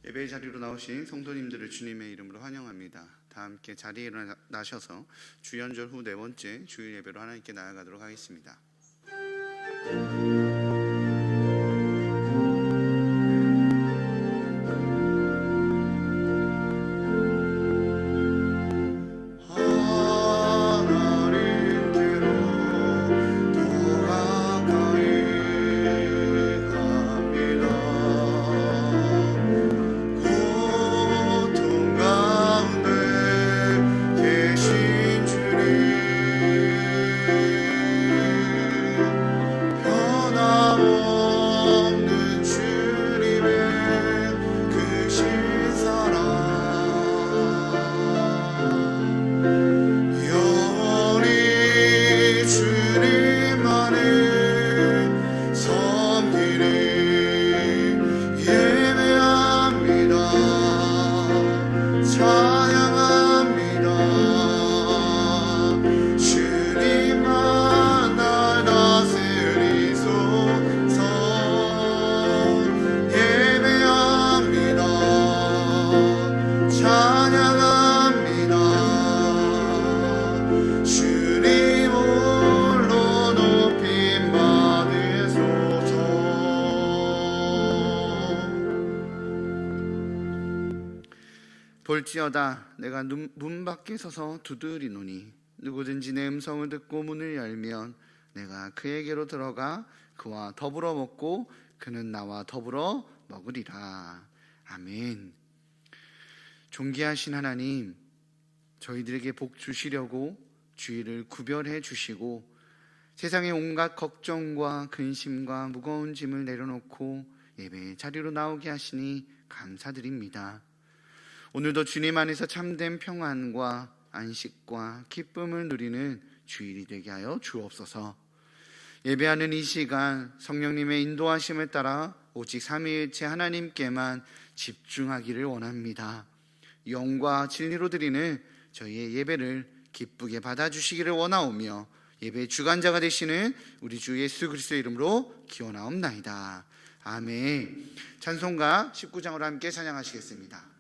예배 자리로 나오신 성도님들을 주님의 이름으로 환영합니다. 다 함께 자리에 일어나셔서 주연절 후 네 번째 주일 예배로 하나님께 나아가도록 하겠습니다. 볼지어다 내가 문 밖에 서서 두드리노니 누구든지 내 음성을 듣고 문을 열면 내가 그에게로 들어가 그와 더불어 먹고 그는 나와 더불어 먹으리라. 아멘. 존귀하신 하나님, 저희들에게 복 주시려고 주일을 구별해 주시고 세상의 온갖 걱정과 근심과 무거운 짐을 내려놓고 예배의 자리로 나오게 하시니 감사드립니다. 오늘도 주님 안에서 참된 평안과 안식과 기쁨을 누리는 주일이 되게 하여 주옵소서. 예배하는 이 시간 성령님의 인도하심을 따라 오직 삼위일체 하나님께만 집중하기를 원합니다. 영과 진리로 드리는 저희의 예배를 기쁘게 받아주시기를 원하오며 예배의 주관자가 되시는 우리 주 예수 그리스도의 이름으로 기원하옵나이다. 아멘. 찬송가 19장으로 함께 찬양하시겠습니다.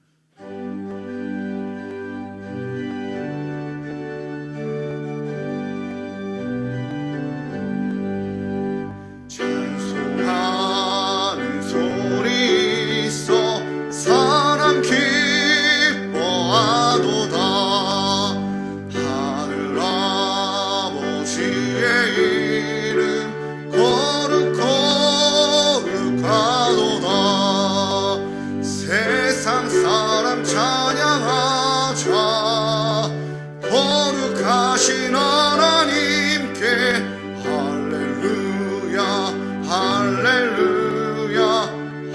찬송하는 소리 있어 사람 기뻐하도다. 하늘 아버지의 이름 거룩하도다. 세상 사람 찬양하자. 거룩하신 하나님께 할렐루야 할렐루야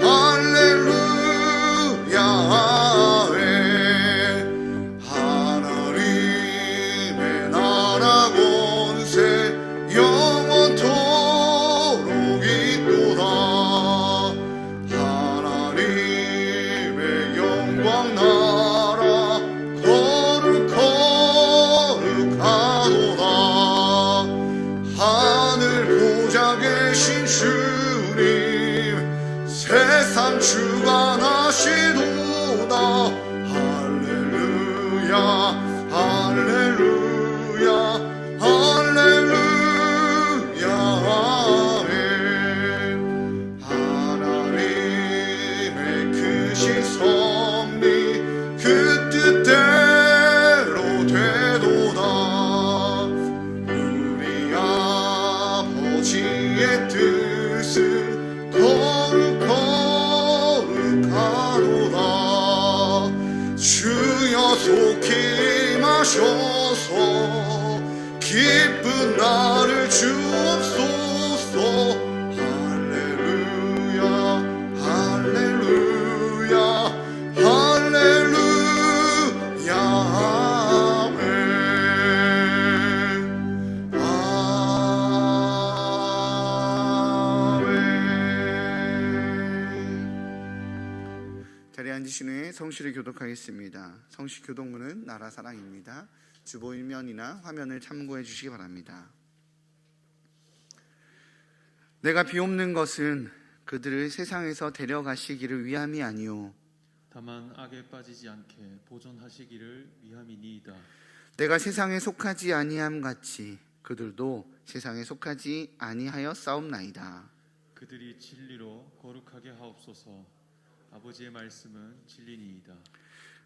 할렐루야. 하나님의 나라 권세 영원토록 있도다. 하나님의 영광 나라 거룩하도다. 하늘 보좌 계신 주님 세상 주관하시도다. 할렐루야 할렐루야 할렐루야. 아멘. 하나님의 크신 섭리 그 뜻대로 되도다. 우리 아버지의 뜻은 거룩하도다. 주여 속히 임하셔서 기쁜 나를 주옵소서. 할렐루야 할렐루야 할렐루야. 아멘. 자리에 앉으신 후에 성시를 교독하겠습니다. 성시 교독문은 나라사랑입니다. 주보일면이나 화면을 참고해 주시기 바랍니다. 내가 비옵는 것은 그들을 세상에서 데려가시기를 위함이 아니요 다만 악에 빠지지 않게 보존하시기를 위함이니이다. 내가 세상에 속하지 아니함 같이 그들도 세상에 속하지 아니하여 싸움나이다. 그들이 진리로 거룩하게 하옵소서. 아버지의 말씀은 진리니이다.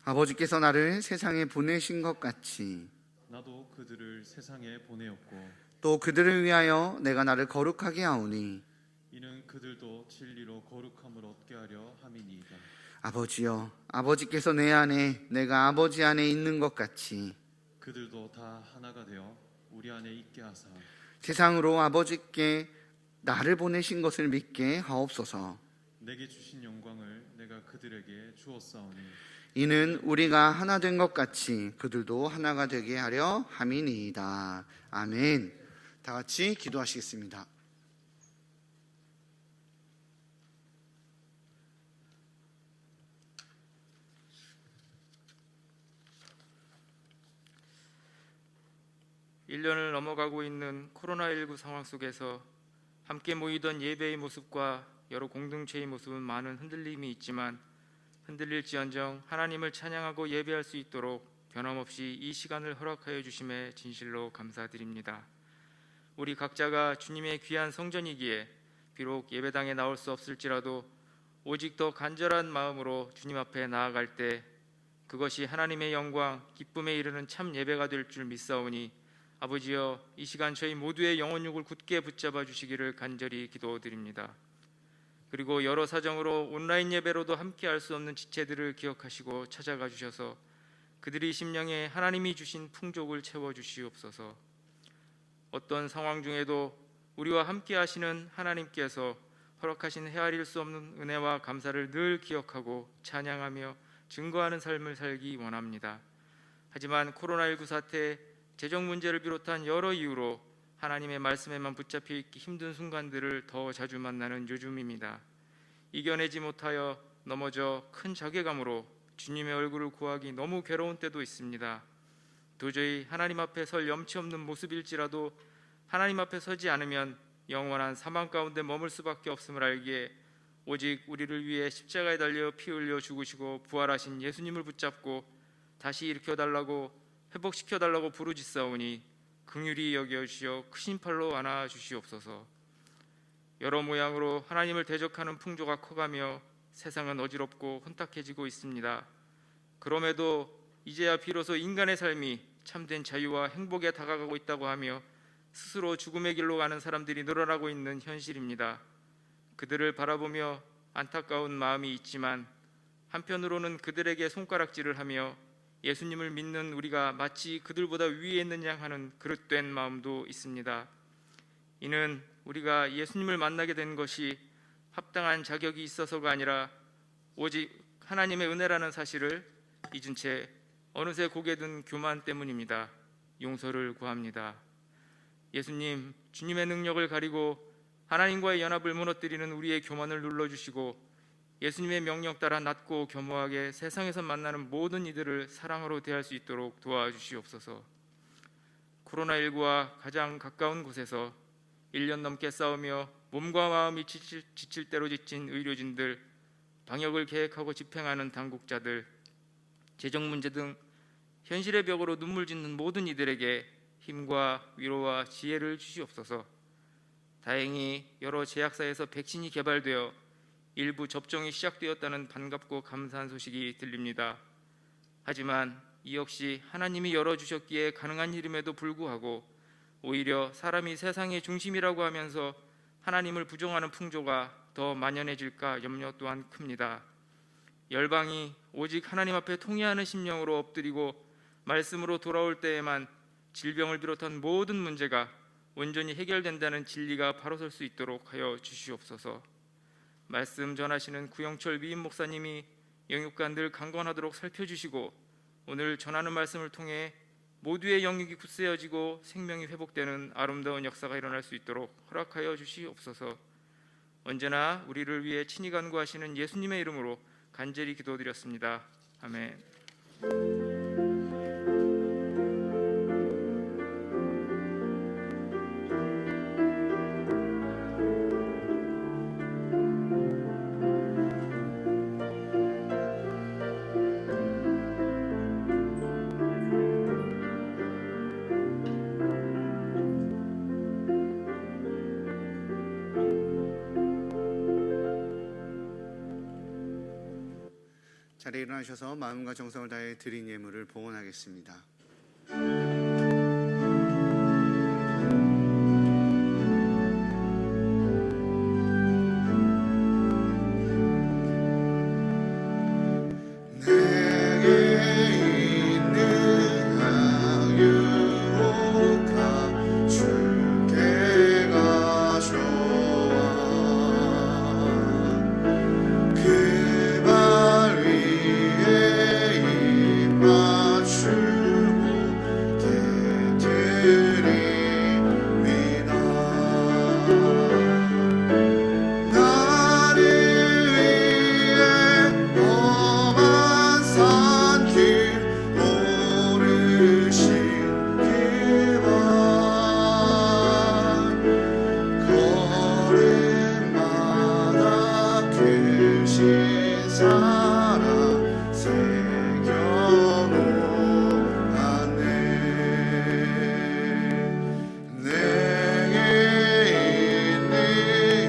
아버지께서 나를 세상에 보내신 것 같이 나도 그들을 세상에 보내었고 또 그들을 위하여 내가 나를 거룩하게 하오니 이는 그들도 진리로 거룩함을 얻게 하려 함이니이다. 아버지여, 아버지께서 내 안에 내가 아버지 안에 있는 것 같이 그들도 다 하나가 되어 우리 안에 있게 하사 세상으로 아버지께 나를 보내신 것을 믿게 하옵소서. 내게 주신 영광을 내가 그들에게 주었사오니 이는 우리가 하나 된 것 같이 그들도 하나가 되게 하려 함이니이다. 아멘. 다 같이 기도하시겠습니다. 일 년을 넘어가고 있는 코로나19 상황 속에서 함께 모이던 예배의 모습과 여러 공동체의 모습은 많은 흔들림이 있지만 흔들릴지언정 하나님을 찬양하고 예배할 수 있도록 변함없이 이 시간을 허락하여 주심에 진실로 감사드립니다. 우리 각자가 주님의 귀한 성전이기에 비록 예배당에 나올 수 없을지라도 오직 더 간절한 마음으로 주님 앞에 나아갈 때 그것이 하나님의 영광, 기쁨에 이르는 참 예배가 될 줄 믿사오니 아버지여, 이 시간 저희 모두의 영혼육을 굳게 붙잡아 주시기를 간절히 기도드립니다. 그리고 여러 사정으로 온라인 예배로도 함께 할 수 없는 지체들을 기억하시고 찾아가 주셔서 그들의 심령에 하나님이 주신 풍족을 채워 주시옵소서. 어떤 상황 중에도 우리와 함께 하시는 하나님께서 허락하신 헤아릴 수 없는 은혜와 감사를 늘 기억하고 찬양하며 증거하는 삶을 살기 원합니다. 하지만 코로나19 사태, 재정 문제를 비롯한 여러 이유로 하나님의 말씀에만 붙잡혀 있기 힘든 순간들을 더 자주 만나는 요즘입니다. 이겨내지 못하여 넘어져 큰 자괴감으로 주님의 얼굴을 구하기 너무 괴로운 때도 있습니다. 도저히 하나님 앞에 설 염치 없는 모습일지라도 하나님 앞에 서지 않으면 영원한 사망 가운데 머물 수밖에 없음을 알기에 오직 우리를 위해 십자가에 달려 피 흘려 죽으시고 부활하신 예수님을 붙잡고 다시 일으켜달라고 회복시켜달라고 부르짖사오니 긍휼히 여겨주시어 크신 팔로 안아주시옵소서. 여러 모양으로 하나님을 대적하는 풍조가 커가며 세상은 어지럽고 혼탁해지고 있습니다. 그럼에도 이제야 비로소 인간의 삶이 참된 자유와 행복에 다가가고 있다고 하며 스스로 죽음의 길로 가는 사람들이 늘어나고 있는 현실입니다. 그들을 바라보며 안타까운 마음이 있지만 한편으로는 그들에게 손가락질을 하며 예수님을 믿는 우리가 마치 그들보다 위에 있는 양 하는 그릇된 마음도 있습니다. 이는 우리가 예수님을 만나게 된 것이 합당한 자격이 있어서가 아니라 오직 하나님의 은혜라는 사실을 잊은 채 어느새 고개 든 교만 때문입니다. 용서를 구합니다. 예수님, 주님의 능력을 가리고 하나님과의 연합을 무너뜨리는 우리의 교만을 눌러주시고 예수님의 명령 따라 낮고 겸허하게 세상에서 만나는 모든 이들을 사랑으로 대할 수 있도록 도와주시옵소서. 코로나19와 가장 가까운 곳에서 1년 넘게 싸우며 몸과 마음이 지칠 대로 지친 의료진들, 방역을 계획하고 집행하는 당국자들, 재정 문제 등 현실의 벽으로 눈물 짓는 모든 이들에게 힘과 위로와 지혜를 주시옵소서. 다행히 여러 제약사에서 백신이 개발되어 일부 접종이 시작되었다는 반갑고 감사한 소식이 들립니다. 하지만 이 역시 하나님이 열어주셨기에 가능한 일임에도 불구하고 오히려 사람이 세상의 중심이라고 하면서 하나님을 부정하는 풍조가 더 만연해질까 염려 또한 큽니다. 열방이 오직 하나님 앞에 통회하는 심령으로 엎드리고 말씀으로 돌아올 때에만 질병을 비롯한 모든 문제가 온전히 해결된다는 진리가 바로 설 수 있도록 하여 주시옵소서. 말씀 전하시는 구영철 미임 목사님이 영육간 늘 강건하도록 살펴주시고 오늘 전하는 말씀을 통해 모두의 영육이 굳세어지고 생명이 회복되는 아름다운 역사가 일어날 수 있도록 허락하여 주시옵소서. 언제나 우리를 위해 친히 간구하시는 예수님의 이름으로 간절히 기도드렸습니다. 아멘. 자리에 일어나셔서 마음과 정성을 다해 드린 예물을 봉헌하겠습니다. 내게 있는 향유로가 주께 가져와 그 발 위에 입 맞추고 대드립니다. 나를 위해 험한 산길 오르신 그와 걸음마다 크신 사랑 새겨놓았네. 내게 있는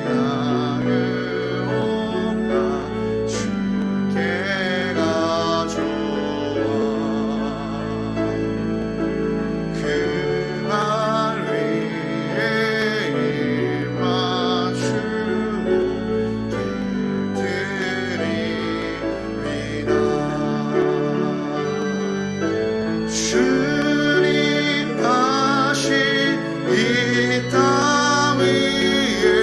향유가 주께 가져와 그 발 위에 입 맞추고 대드립니다. 주님 다시 이 땅 위에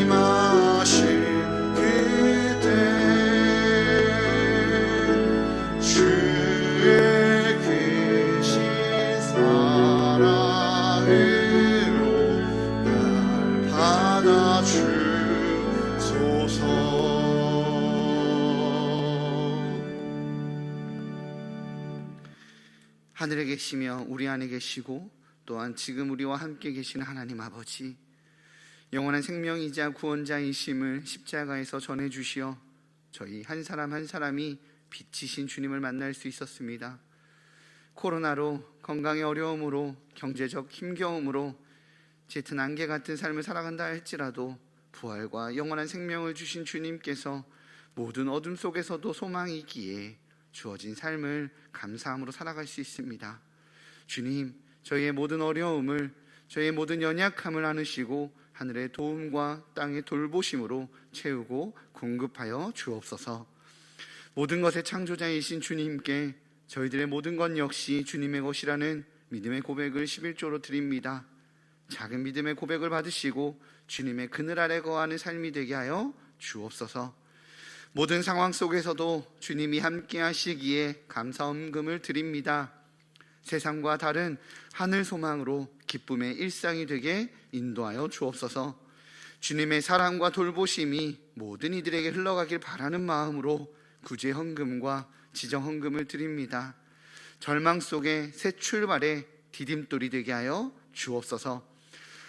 임하실 그때 주의 크신 사랑으로 날 받아주소서. 하늘에 계시며 우리 안에 계시고 또한 지금 우리와 함께 계시는 하나님 아버지, 영원한 생명이자 구원자이심을 십자가에서 전해주시어 저희 한 사람 한 사람이 빛이신 주님을 만날 수 있었습니다. 코로나로, 건강의 어려움으로, 경제적 힘겨움으로 짙은 안개 같은 삶을 살아간다 할지라도 부활과 영원한 생명을 주신 주님께서 모든 어둠 속에서도 소망이 있기에 주어진 삶을 감사함으로 살아갈 수 있습니다. 주님, 저희의 모든 어려움을, 저희의 모든 연약함을 안으시고 하늘의 도움과 땅의 돌보심으로 채우고 공급하여 주옵소서. 모든 것의 창조자이신 주님께 저희들의 모든 것 역시 주님의 것이라는 믿음의 고백을 11조로 드립니다. 작은 믿음의 고백을 받으시고 주님의 그늘 아래 거하는 삶이 되게 하여 주옵소서. 모든 상황 속에서도 주님이 함께 하시기에 감사헌금을 드립니다. 세상과 다른 하늘 소망으로 기쁨의 일상이 되게 인도하여 주옵소서. 주님의 사랑과 돌보심이 모든 이들에게 흘러가길 바라는 마음으로 구제 헌금과 지정 헌금을 드립니다. 절망 속에 새 출발의 디딤돌이 되게 하여 주옵소서.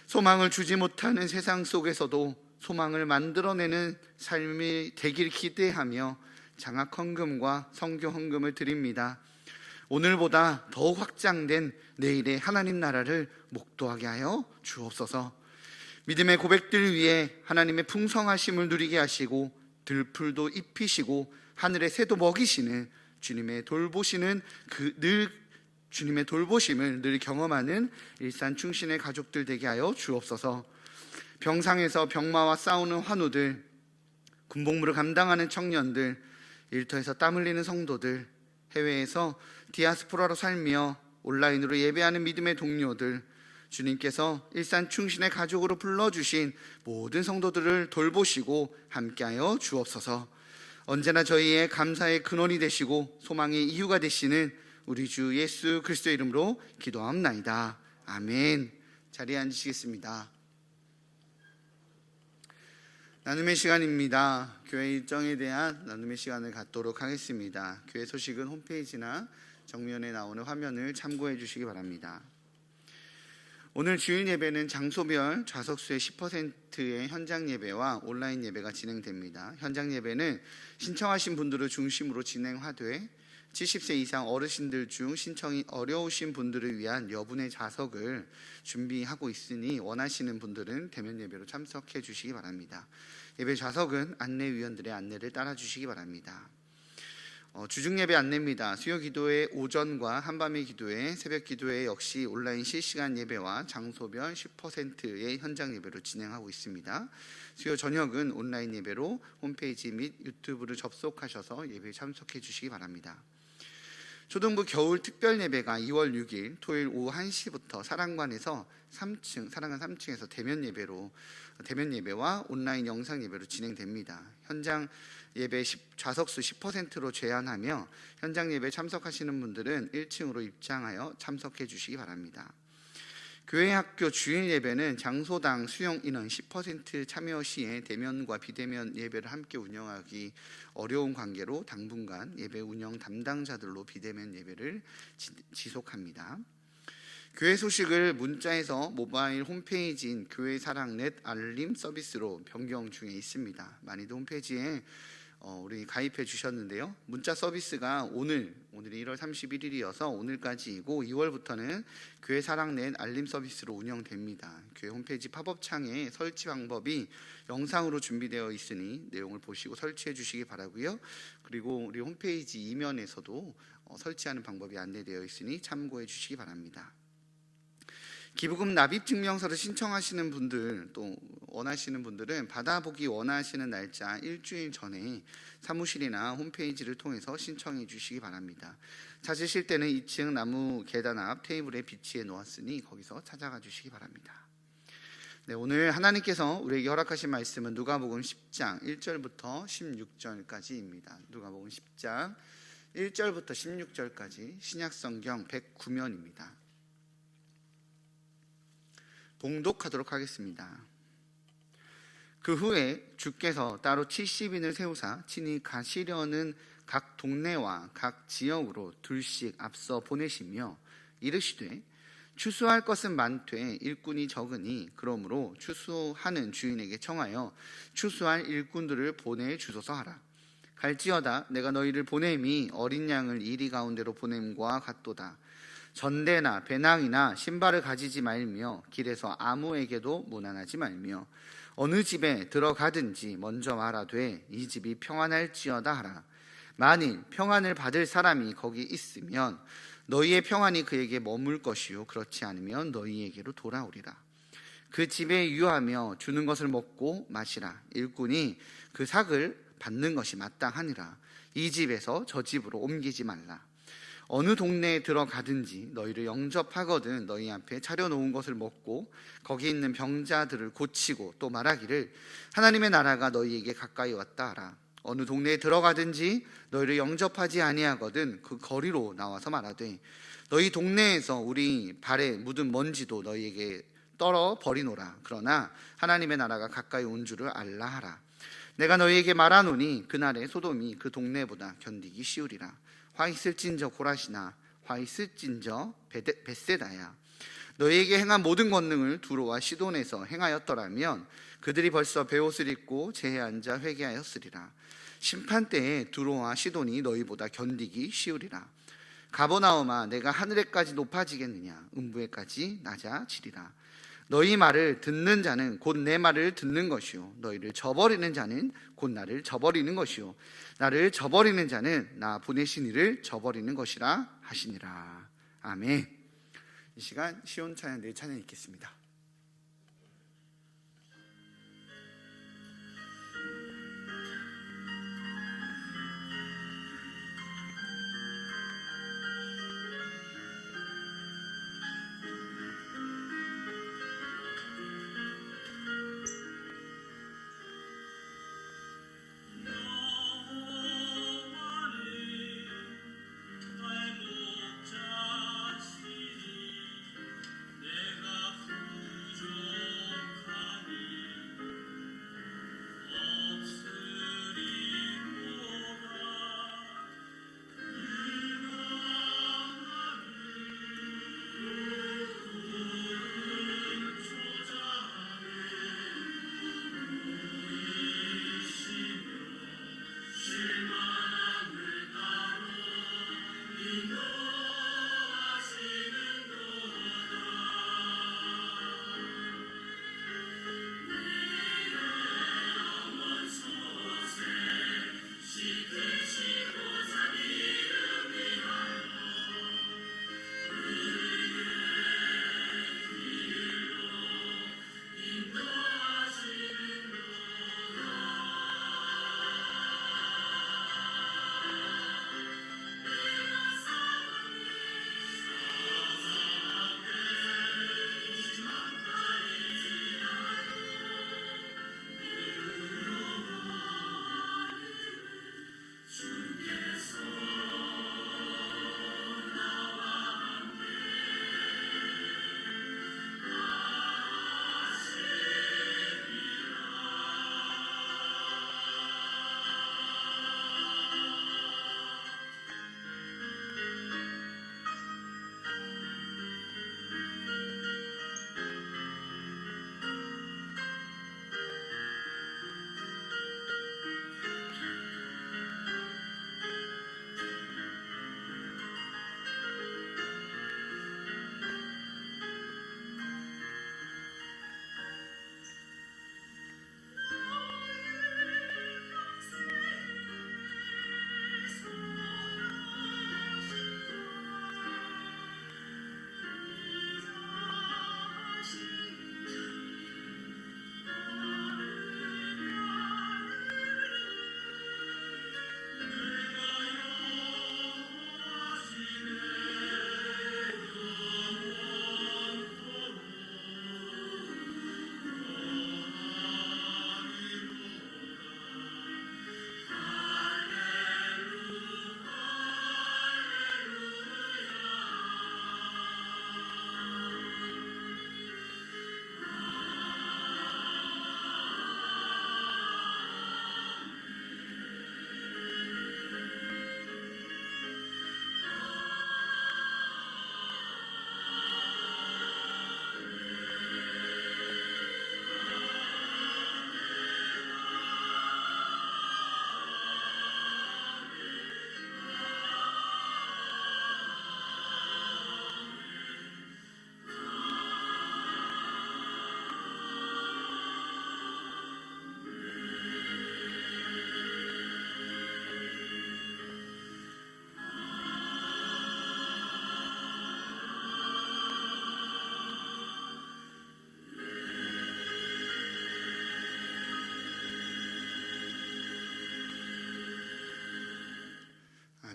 소망을 주지 못하는 세상 속에서도 소망을 만들어내는 삶이 되길 기대하며 장학 헌금과 성교 헌금을 드립니다. 오늘보다 더욱 확장된 내일의 하나님 나라를 목도하게 하여 주옵소서. 믿음의 고백들 위해 하나님의 풍성하심을 누리게 하시고 들풀도 입히시고 하늘의 새도 먹이시는 주님의 돌보심을 늘 경험하는 일산 충신의 가족들 되게 하여 주옵소서. 병상에서 병마와 싸우는 환우들, 군복무를 감당하는 청년들, 일터에서 땀 흘리는 성도들, 해외에서 디아스포라로 살며 온라인으로 예배하는 믿음의 동료들, 주님께서 일산 충신의 가족으로 불러주신 모든 성도들을 돌보시고 함께하여 주옵소서. 언제나 저희의 감사의 근원이 되시고 소망의 이유가 되시는 우리 주 예수 그리스도의 이름으로 기도하옵나이다. 아멘. 자리에 앉으시겠습니다. 나눔의 시간입니다. 교회 일정에 대한 나눔의 시간을 갖도록 하겠습니다. 교회 소식은 홈페이지나 정면에 나오는 화면을 참고해 주시기 바랍니다. 오늘 주일 예배는 장소별 좌석수의 10%의 현장 예배와 온라인 예배가 진행됩니다. 현장 예배는 신청하신 분들을 중심으로 진행하되 70세 이상 어르신들 중 신청이 어려우신 분들을 위한 여분의 좌석을 준비하고 있으니 원하시는 분들은 대면 예배로 참석해 주시기 바랍니다. 예배 좌석은 안내위원들의 안내를 따라 주시기 바랍니다. 주중 예배 안내입니다. 수요 기도회 오전과 한밤의 기도회, 새벽 기도회 역시 온라인 실시간 예배와 장소별 10%의 현장 예배로 진행하고 있습니다. 수요 저녁은 온라인 예배로 홈페이지 및 유튜브를 접속하셔서 예배에 참석해 주시기 바랍니다. 초등부 겨울 특별 예배가 2월 6일 토요일 오후 1시부터 사랑관에서 3층에서 대면 예배와 온라인 영상 예배로 진행됩니다. 현장 예배 좌석수 10%로 제한하며 현장 예배 참석하시는 분들은 1층으로 입장하여 참석해 주시기 바랍니다. 교회 학교 주일 예배는 장소당 수용 인원 10% 참여 시에 대면과 비대면 예배를 함께 운영하기 어려운 관계로 당분간 예배 운영 담당자들로 비대면 예배를 지속합니다. 교회 소식을 문자에서 모바일 홈페이지인 교회 사랑넷 알림 서비스로 변경 중에 있습니다. 많이들 홈페이지에 우리 가입해 주셨는데요. 문자 서비스가 오늘이 1월 31일이어서 오늘까지이고 2월부터는 교회 사랑넷 알림 서비스로 운영됩니다. 교회 홈페이지 팝업 창에 설치 방법이 영상으로 준비되어 있으니 내용을 보시고 설치해 주시기 바라고요. 그리고 우리 홈페이지 이면에서도 설치하는 방법이 안내되어 있으니 참고해 주시기 바랍니다. 기부금 납입 증명서를 신청하시는 분들, 또 원하시는 분들은 받아보기 원하시는 날짜 일주일 전에 사무실이나 홈페이지를 통해서 신청해 주시기 바랍니다. 찾으실 때는 2층 나무 계단 앞 테이블에 비치해 놓았으니 거기서 찾아가 주시기 바랍니다. 네, 오늘 하나님께서 우리에게 허락하신 말씀은 누가복음 10장 1절부터 16절까지입니다. 누가복음 10장 1절부터 16절까지 신약성경 109면입니다. 봉독하도록 하겠습니다. 그 후에 주께서 따로 70인을 세우사 친히 가시려는 각 동네와 각 지역으로 둘씩 앞서 보내시며 이르시되 추수할 것은 많되 일꾼이 적으니 그러므로 추수하는 주인에게 청하여 추수할 일꾼들을 보내주소서 하라. 갈지어다 내가 너희를 보냄이 어린 양을 이리 가운데로 보냄과 같도다. 전대나 배낭이나 신발을 가지지 말며 길에서 아무에게도 무난하지 말며 어느 집에 들어가든지 먼저 말하되 이 집이 평안할지어다 하라. 만일 평안을 받을 사람이 거기 있으면 너희의 평안이 그에게 머물 것이요 그렇지 않으면 너희에게로 돌아오리라. 그 집에 유하며 주는 것을 먹고 마시라. 일꾼이 그 삭을 받는 것이 마땅하니라. 이 집에서 저 집으로 옮기지 말라. 어느 동네에 들어가든지 너희를 영접하거든 너희 앞에 차려놓은 것을 먹고 거기 있는 병자들을 고치고 또 말하기를 하나님의 나라가 너희에게 가까이 왔다 하라. 어느 동네에 들어가든지 너희를 영접하지 아니하거든 그 거리로 나와서 말하되 너희 동네에서 우리 발에 묻은 먼지도 너희에게 떨어 버리노라. 그러나 하나님의 나라가 가까이 온 줄을 알라 하라. 내가 너희에게 말하노니 그날에 소돔이 그 동네보다 견디기 쉬우리라. 화 있을진저 고라시나 화 있을진저 벳세다야. 너희에게 행한 모든 권능을 두로와 시돈에서 행하였더라면 그들이 벌써 베옷을 입고 제에 앉아 회개하였으리라. 심판 때에 두로와 시돈이 너희보다 견디기 쉬우리라. 가버나움아 내가 하늘에까지 높아지겠느냐 음부에까지 낮아지리라. 너희 말을 듣는 자는 곧 내 말을 듣는 것이요 너희를 저버리는 자는 곧 나를 저버리는 것이요 나를 저버리는 자는 나 보내신 이를 저버리는 것이라 하시니라. 아멘. 이 시간 시온 찬양 네 찬양 읽겠습니다. 내가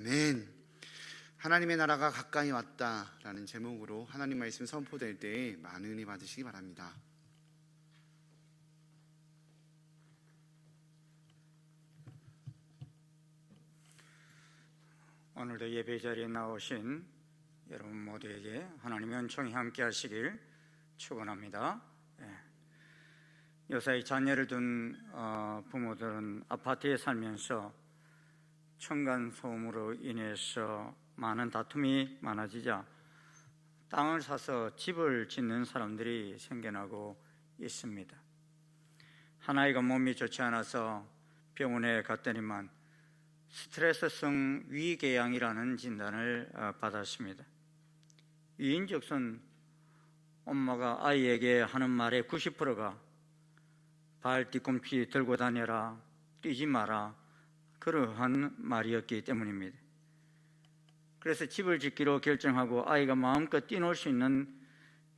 아멘. 하나님의 나라가 가까이 왔다라는 제목으로 하나님 말씀 선포될 때에 많은 은혜 받으시기 바랍니다. 오늘도 예배 자리에 나오신 여러분 모두에게 하나님의 은총이 함께 하시길 축원합니다. 요사이 자녀를 둔 부모들은 아파트에 살면서 층간소음으로 인해서 많은 다툼이 많아지자 땅을 사서 집을 짓는 사람들이 생겨나고 있습니다. 한 아이가 몸이 좋지 않아서 병원에 갔더니만 스트레스성 위궤양이라는 진단을 받았습니다. 위인즉슨 엄마가 아이에게 하는 말의 90%가 발 뒤꿈치 들고 다녀라, 뛰지 마라, 그러한 말이었기 때문입니다. 그래서 집을 짓기로 결정하고 아이가 마음껏 뛰놀 수 있는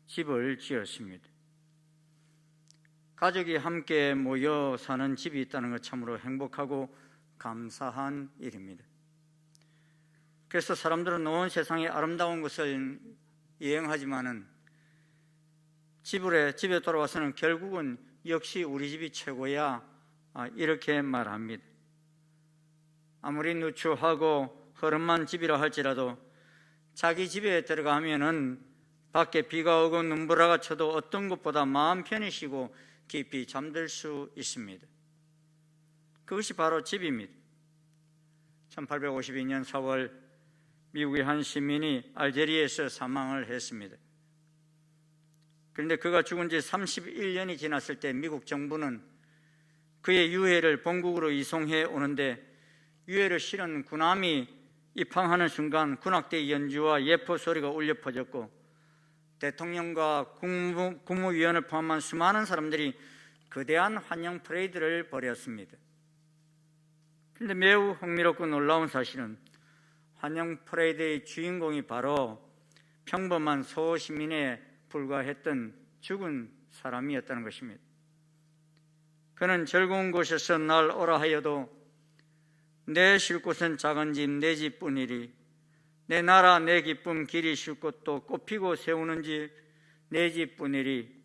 집을 지었습니다. 가족이 함께 모여 사는 집이 있다는 것 참으로 행복하고 감사한 일입니다. 그래서 사람들은 온 세상의 아름다운 것을 여행하지만은 집에 돌아와서는 결국은 역시 우리 집이 최고야, 이렇게 말합니다. 아무리 누추하고 허름한 집이라 할지라도 자기 집에 들어가면은 밖에 비가 오고 눈보라가 쳐도 어떤 것보다 마음 편히 쉬고 깊이 잠들 수 있습니다. 그것이 바로 집입니다. 1852년 4월 미국의 한 시민이 알제리에서 사망을 했습니다. 그런데 그가 죽은 지 31년이 지났을 때 미국 정부는 그의 유해를 본국으로 이송해 오는데 유해를 실은 군함이 입항하는 순간 군악대 연주와 예포 소리가 울려 퍼졌고 대통령과 국무위원을 포함한 수많은 사람들이 거대한 환영 퍼레이드를 벌였습니다. 그런데 매우 흥미롭고 놀라운 사실은 환영 퍼레이드의 주인공이 바로 평범한 소시민에 불과했던 죽은 사람이었다는 것입니다. 그는 즐거운 곳에서 날 오라 하여도 내 쉴 곳은 작은 집 내 집뿐이리, 내 나라 내 기쁨 길이 쉴 곳도 꽃피고 세우는 집 내 집뿐이리,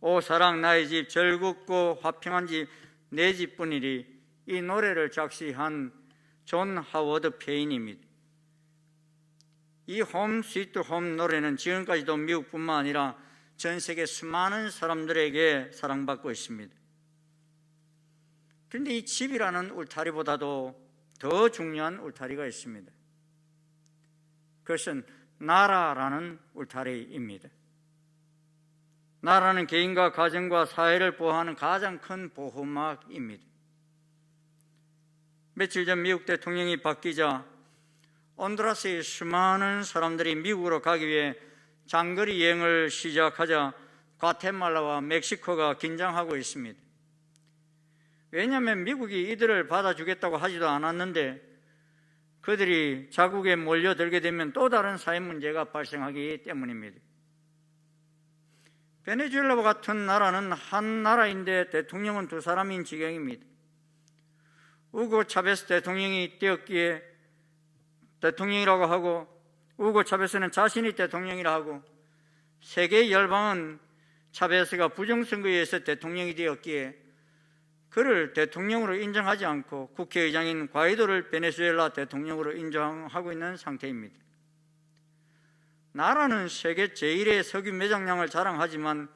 오 사랑 나의 집 즐겁고 화평한 집 내 집뿐이리, 이 노래를 작시한 존 하워드 페인입니다. 이 홈 스위트 홈 노래는 지금까지도 미국뿐만 아니라 전 세계 수많은 사람들에게 사랑받고 있습니다. 그런데 이 집이라는 울타리보다도 더 중요한 울타리가 있습니다. 그것은 나라라는 울타리입니다. 나라는 개인과 가정과 사회를 보호하는 가장 큰 보호막입니다. 며칠 전 미국 대통령이 바뀌자 온두라스의 수많은 사람들이 미국으로 가기 위해 장거리 여행을 시작하자 과테말라와 멕시코가 긴장하고 있습니다. 왜냐하면 미국이 이들을 받아주겠다고 하지도 않았는데 그들이 자국에 몰려들게 되면 또 다른 사회 문제가 발생하기 때문입니다. 베네수엘라와 같은 나라는 한 나라인데 대통령은 두 사람인 지경입니다. 우고 차베스 대통령이 되었기에 대통령이라고 하고 우고 차베스는 자신이 대통령이라 하고 세계 열방은 차베스가 부정선거에 의해서 대통령이 되었기에 그를 대통령으로 인정하지 않고 국회의장인 과이도를 베네수엘라 대통령으로 인정하고 있는 상태입니다. 나라는 세계 제1의 석유 매장량을 자랑하지만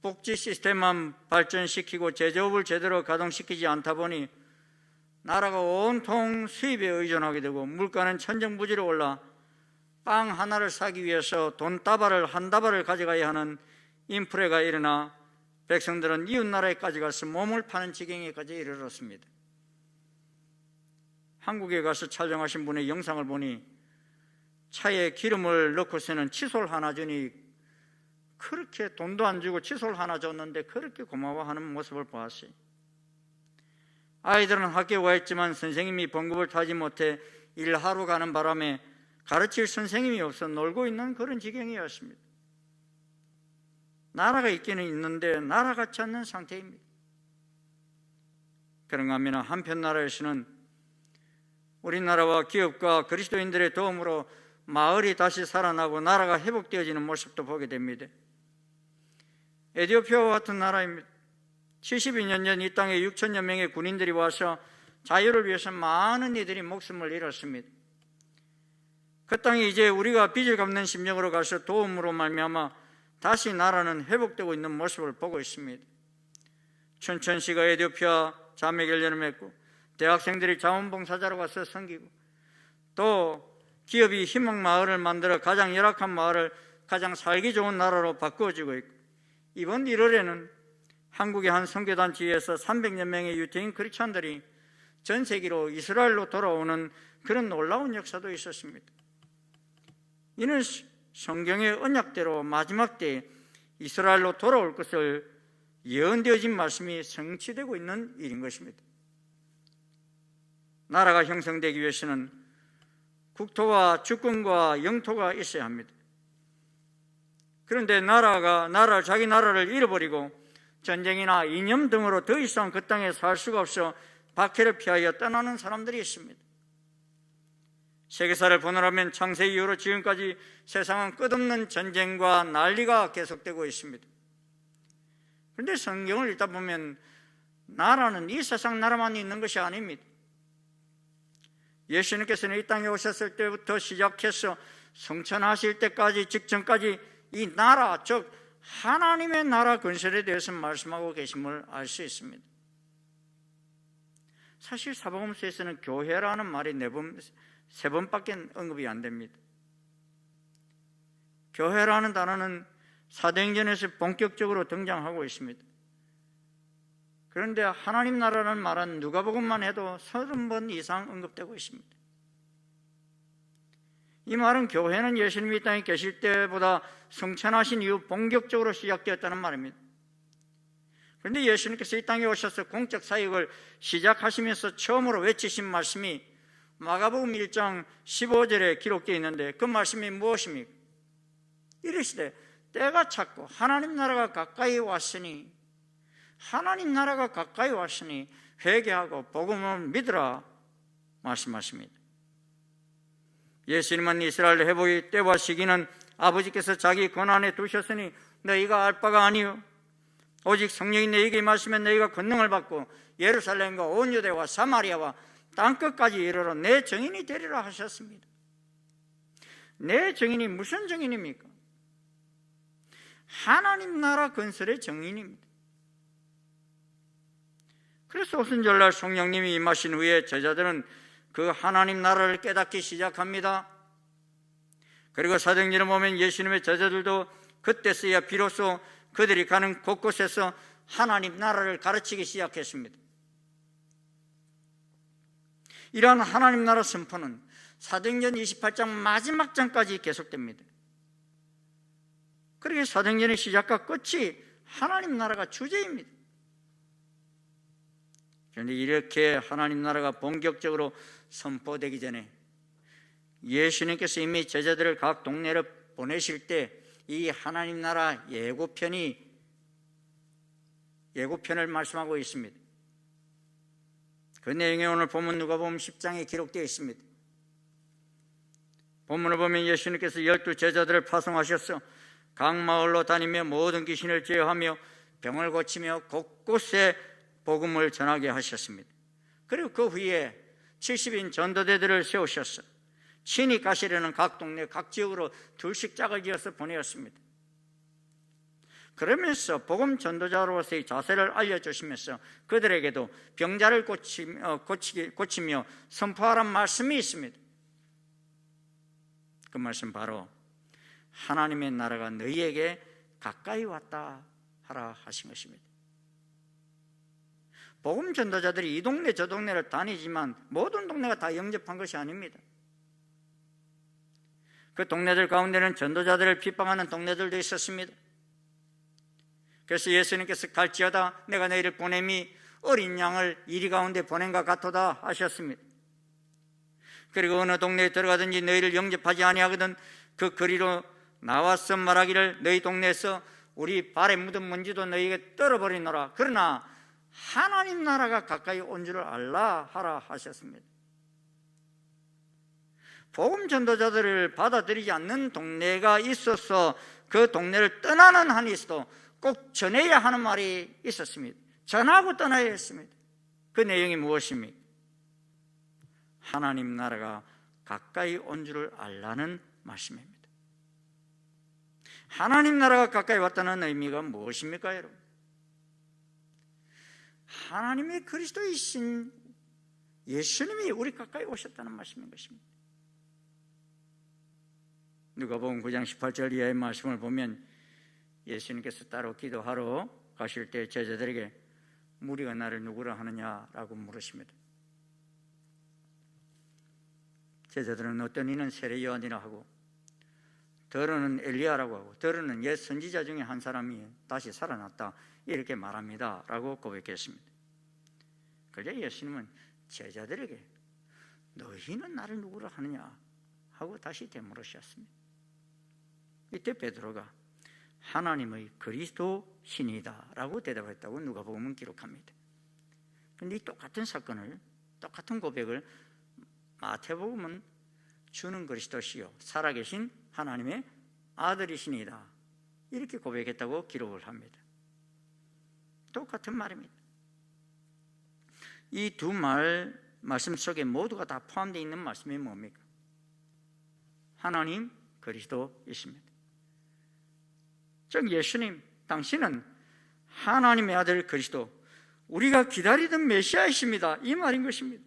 복지 시스템만 발전시키고 제조업을 제대로 가동시키지 않다 보니 나라가 온통 수입에 의존하게 되고 물가는 천정부지로 올라 빵 하나를 사기 위해서 돈 다발을 한 다발을 가져가야 하는 인플레가 일어나 백성들은 이웃 나라에까지 가서 몸을 파는 지경에까지 이르렀습니다. 한국에 가서 촬영하신 분의 영상을 보니 차에 기름을 넣고서는 칫솔 하나 주니 그렇게 돈도 안 주고 칫솔 하나 줬는데 그렇게 고마워하는 모습을 보았어요. 아이들은 학교에 와 있지만 선생님이 번급을 타지 못해 일하러 가는 바람에 가르칠 선생님이 없어 놀고 있는 그런 지경이었습니다. 나라가 있기는 있는데 나라 같지 않는 상태입니다. 그런가 하면 한편 나라에서는 우리나라와 기업과 그리스도인들의 도움으로 마을이 다시 살아나고 나라가 회복되어지는 모습도 보게 됩니다. 에티오피아와 같은 나라입니다. 72년 전 이 땅에 6천여 명의 군인들이 와서 자유를 위해서 많은 이들이 목숨을 잃었습니다. 그 땅에 이제 우리가 빚을 갚는 심정으로 가서 도움으로 말미암아 다시 나라는 회복되고 있는 모습을 보고 있습니다. 춘천시가 에티오피아 자매결연을 맺고 대학생들이 자원봉사자로 가서 섬기고 또 기업이 희망마을을 만들어 가장 열악한 마을을 가장 살기 좋은 나라로 바꾸어지고 있고 이번 1월에는 한국의 한 선교단체에서 300여 명의 유태인 크리스찬들이 전 세계로 이스라엘로 돌아오는 그런 놀라운 역사도 있었습니다. 이는 성경의 언약대로 마지막 때에 이스라엘로 돌아올 것을 예언되어진 말씀이 성취되고 있는 일인 것입니다. 나라가 형성되기 위해서는 국토와 주권과 영토가 있어야 합니다. 그런데 자기 나라를 잃어버리고 전쟁이나 이념 등으로 더 이상 그 땅에 살 수가 없어 박해를 피하여 떠나는 사람들이 있습니다. 세계사를 보느라면 창세 이후로 지금까지 세상은 끝없는 전쟁과 난리가 계속되고 있습니다. 그런데 성경을 읽다 보면 나라는 이 세상 나라만 있는 것이 아닙니다. 예수님께서는 이 땅에 오셨을 때부터 시작해서 성천하실 때까지 직전까지 이 나라, 즉 하나님의 나라 건설에 대해서 말씀하고 계심을 알 수 있습니다. 사실 사복음서에서는 교회라는 말이 3번밖에 언급이 안 됩니다. 교회라는 단어는 사도행전에서 본격적으로 등장하고 있습니다. 그런데 하나님 나라는 말은 누가복음만 해도 30번 이상 언급되고 있습니다. 이 말은 교회는 예수님이 이 땅에 계실 때보다 성천하신 이후 본격적으로 시작되었다는 말입니다. 그런데 예수님께서 이 땅에 오셔서 공적 사역을 시작하시면서 처음으로 외치신 말씀이 마가복음 1장 15절에 기록되어 있는데 그 말씀이 무엇입니까? 이르시되 때가 찼고 하나님 나라가 가까이 왔으니 회개하고 복음을 믿으라 말씀하십니다. 예수님은 이스라엘 회복의 때와 시기는 아버지께서 자기 권한에 두셨으니 너희가 알 바가 아니요 오직 성령이 너희에게 임하시면 너희가 권능을 받고 예루살렘과 온 유대와 사마리아와 땅끝까지 이르러 내 증인이 되리라 하셨습니다. 내 증인이 무슨 증인입니까? 하나님 나라 건설의 증인입니다. 그래서 오순절날 성령님이 임하신 후에 제자들은 그 하나님 나라를 깨닫기 시작합니다. 그리고 사도행전에 보면 예수님의 제자들도 그때서야 비로소 그들이 가는 곳곳에서 하나님 나라를 가르치기 시작했습니다. 이러한 하나님 나라 선포는 사도행전 28장 마지막 장까지 계속됩니다. 그렇게 사도행전의 시작과 끝이 하나님 나라가 주제입니다. 그런데 이렇게 하나님 나라가 본격적으로 선포되기 전에 예수님께서 이미 제자들을 각 동네로 보내실 때 이 하나님 나라 예고편을 말씀하고 있습니다. 그 내용이 오늘 본문 누가복음 10장에 기록되어 있습니다. 본문을 보면 예수님께서 12 제자들을 파송하셔서 각 마을로 다니며 모든 귀신을 제어하며 병을 고치며 곳곳에 복음을 전하게 하셨습니다. 그리고 그 후에 70인 전도대들을 세우셔서 친히 가시려는 각 동네 각 지역으로 둘씩 짝을 지어서 보내었습니다. 그러면서 복음 전도자로서의 자세를 알려주시면서 그들에게도 병자를 고치며 선포하라는 말씀이 있습니다. 그 말씀 바로 하나님의 나라가 너희에게 가까이 왔다 하라 하신 것입니다. 복음 전도자들이 이 동네 저 동네를 다니지만 모든 동네가 다 영접한 것이 아닙니다. 그 동네들 가운데는 전도자들을 핍박하는 동네들도 있었습니다. 그래서 예수님께서 갈지어다 내가 너희를 보냄이 어린 양을 이리 가운데 보낸 것 같도다 하셨습니다. 그리고 어느 동네에 들어가든지 너희를 영접하지 아니하거든 그 거리로 나와서 말하기를 너희 동네에서 우리 발에 묻은 먼지도 너희에게 떨어버리노라. 그러나 하나님 나라가 가까이 온 줄을 알라 하라 하셨습니다. 복음 전도자들을 받아들이지 않는 동네가 있어서 그 동네를 떠나는 한이 있어도 꼭 전해야 하는 말이 있었습니다. 전하고 떠나야 했습니다. 그 내용이 무엇입니까? 하나님 나라가 가까이 온 줄을 알라는 말씀입니다. 하나님 나라가 가까이 왔다는 의미가 무엇입니까, 여러분? 하나님의 그리스도이신 예수님이 우리 가까이 오셨다는 말씀인 것입니다. 누가복음 9장 18절 이하의 말씀을 보면 예수님께서 따로 기도하러 가실 때 제자들에게 무리가 나를 누구라 하느냐라고 물으십니다. 제자들은 어떤 이는 세례 요한이라 하고, 더러는 엘리야라고 하고, 더러는 옛 선지자 중에 한 사람이 다시 살아났다 이렇게 말합니다 라고 고백했습니다. 그러자 예수님은 제자들에게 너희는 나를 누구라 하느냐 하고 다시 되물으셨습니다. 이때 베드로가 하나님의 그리스도 신이다 라고 대답했다고 누가복음은 기록합니다. 그런데 이 똑같은 사건을, 똑같은 고백을 마태복음은 주는 그리스도시요 살아계신 하나님의 아들이시니다 이렇게 고백했다고 기록을 합니다. 똑같은 말입니다. 이 두 말씀 속에 모두가 다 포함되어 있는 말씀이 뭡니까? 하나님 그리스도이십니다. 즉 예수님, 당신은 하나님의 아들 그리스도, 우리가 기다리던 메시아이십니다 이 말인 것입니다.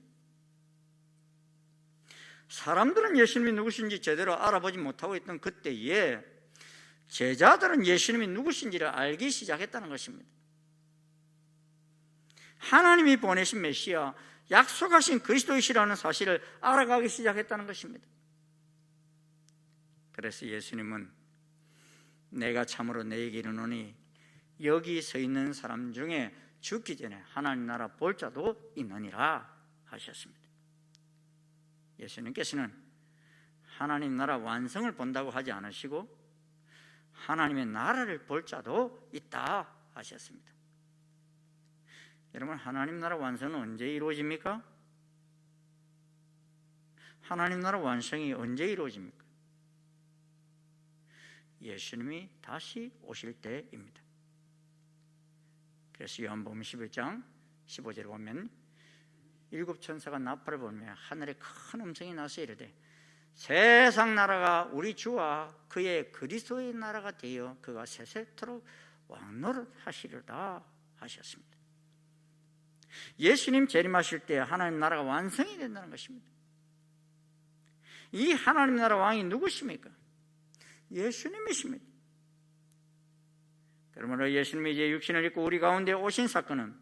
사람들은 예수님이 누구신지 제대로 알아보지 못하고 있던 그때에 제자들은 예수님이 누구신지를 알기 시작했다는 것입니다. 하나님이 보내신 메시아, 약속하신 그리스도이시라는 사실을 알아가기 시작했다는 것입니다. 그래서 예수님은 내가 참으로 너에게 이르노니 여기 서 있는 사람 중에 죽기 전에 하나님 나라 볼 자도 있느니라 하셨습니다. 예수님께서는 하나님 나라 완성을 본다고 하지 않으시고 하나님의 나라를 볼 자도 있다 하셨습니다. 여러분, 하나님 나라 완성은 언제 이루어집니까? 하나님 나라 완성이 언제 이루어집니까? 예수님이 다시 오실 때입니다. 그래서 요한복음 11장 15절에 보면 일곱 천사가 나팔을 불며 하늘에 큰 음성이 나서 이르되 세상 나라가 우리 주와 그의 그리스도의 나라가 되어 그가 세세토록 왕노릇 하시리로다 하셨습니다. 예수님 재림하실 때 하나님 나라가 완성이 된다는 것입니다. 이 하나님 나라 왕이 누구십니까? 예수님이십니다. 그러므로 예수님이 이제 육신을 입고 우리 가운데 오신 사건은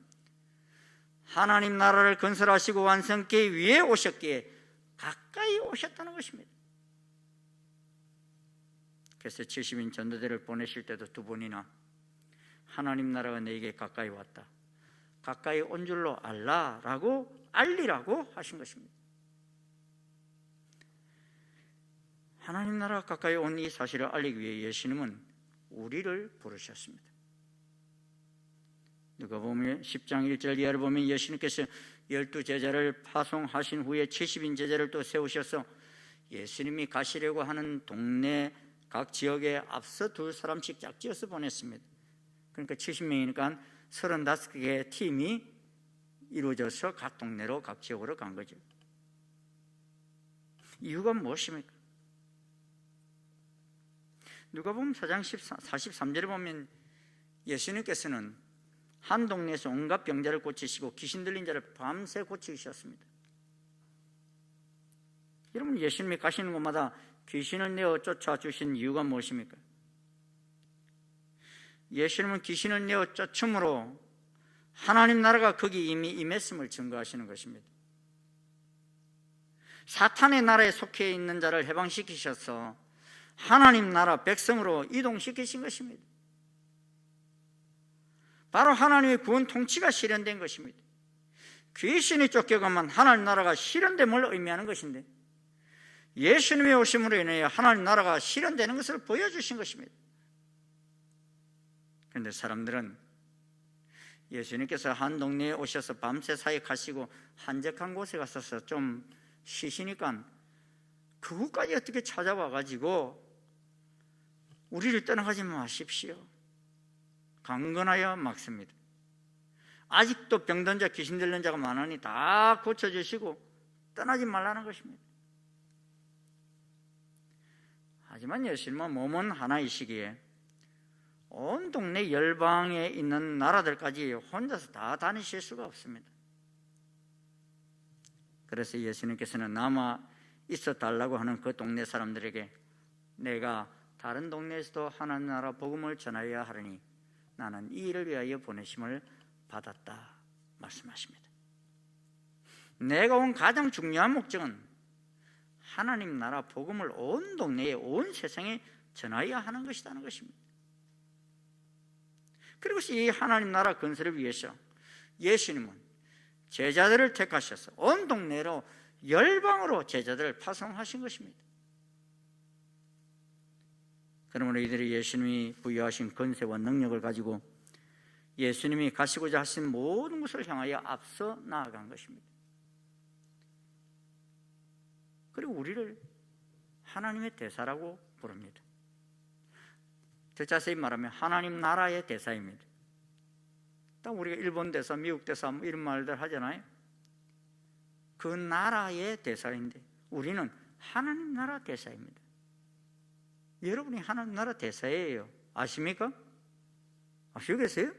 하나님 나라를 건설하시고 완성케 위해 오셨기에 가까이 오셨다는 것입니다. 그래서 70인 전도대를 보내실 때도 두 번이나 하나님 나라가 너에게 가까이 왔다, 가까이 온 줄로 알라라고 알리라고 하신 것입니다. 하나님 나라가 가까이 온 이 사실을 알리기 위해 예수님은 우리를 부르셨습니다. 누가복음 10장 1절 이하를 보면 예수님께서 12제자를 파송하신 후에 70인 제자를 또 세우셔서 예수님이 가시려고 하는 동네 각 지역에 앞서 두 사람씩 짝지어서 보냈습니다. 그러니까 70명이니까 35개의 팀이 이루어져서 각 동네로 각 지역으로 간 거죠. 이유가 무엇입니까? 누가복음 4장 43절에 보면 예수님께서는 한 동네에서 온갖 병자를 고치시고 귀신 들린 자를 밤새 고치셨습니다. 여러분, 예수님이 가시는 곳마다 귀신을 내어 쫓아주신 이유가 무엇입니까? 예수님은 귀신을 내어 쫓음으로 하나님 나라가 거기 이미 임했음을 증거하시는 것입니다. 사탄의 나라에 속해 있는 자를 해방시키셔서 하나님 나라 백성으로 이동시키신 것입니다. 바로 하나님의 구원 통치가 실현된 것입니다. 귀신이 쫓겨가면 하나님 나라가 실현됨을 의미하는 것인데 예수님의 오심으로 인해 하나님 나라가 실현되는 것을 보여주신 것입니다. 그런데 사람들은 예수님께서 한 동네에 오셔서 밤새 사역하시고 한적한 곳에 가셔서 좀 쉬시니까 그곳까지 어떻게 찾아와 가지고 우리를 떠나가지 마십시오. 강건하여 막습니다. 아직도 병든 자, 귀신 들린 자가 많으니 다 고쳐주시고 떠나지 말라는 것입니다. 하지만 예수님은 몸은 하나이시기에 온 동네 열방에 있는 나라들까지 혼자서 다 다니실 수가 없습니다. 그래서 예수님께서는 남아 있어 달라고 하는 그 동네 사람들에게 내가 다른 동네에서도 하나님 나라 복음을 전하여야 하리니 나는 이 일을 위하여 보내심을 받았다 말씀하십니다. 내가 온 가장 중요한 목적은 하나님 나라 복음을 온 동네에 온 세상에 전하여야 하는 것이라는 것입니다. 그리고 이 하나님 나라 건설을 위해서 예수님은 제자들을 택하셔서 온 동네로 열방으로 제자들을 파송하신 것입니다. 그러므로 이들이 예수님이 부여하신 권세와 능력을 가지고 예수님이 가시고자 하신 모든 것을 향하여 앞서 나아간 것입니다. 그리고 우리를 하나님의 대사라고 부릅니다. 더 자세히 말하면 하나님 나라의 대사입니다. 딱 우리가 일본 대사, 미국 대사 이런 말들 하잖아요. 그 나라의 대사인데 우리는 하나님 나라 대사입니다. 여러분이 하나님 나라 대사예요. 아십니까? 아시고 계세요?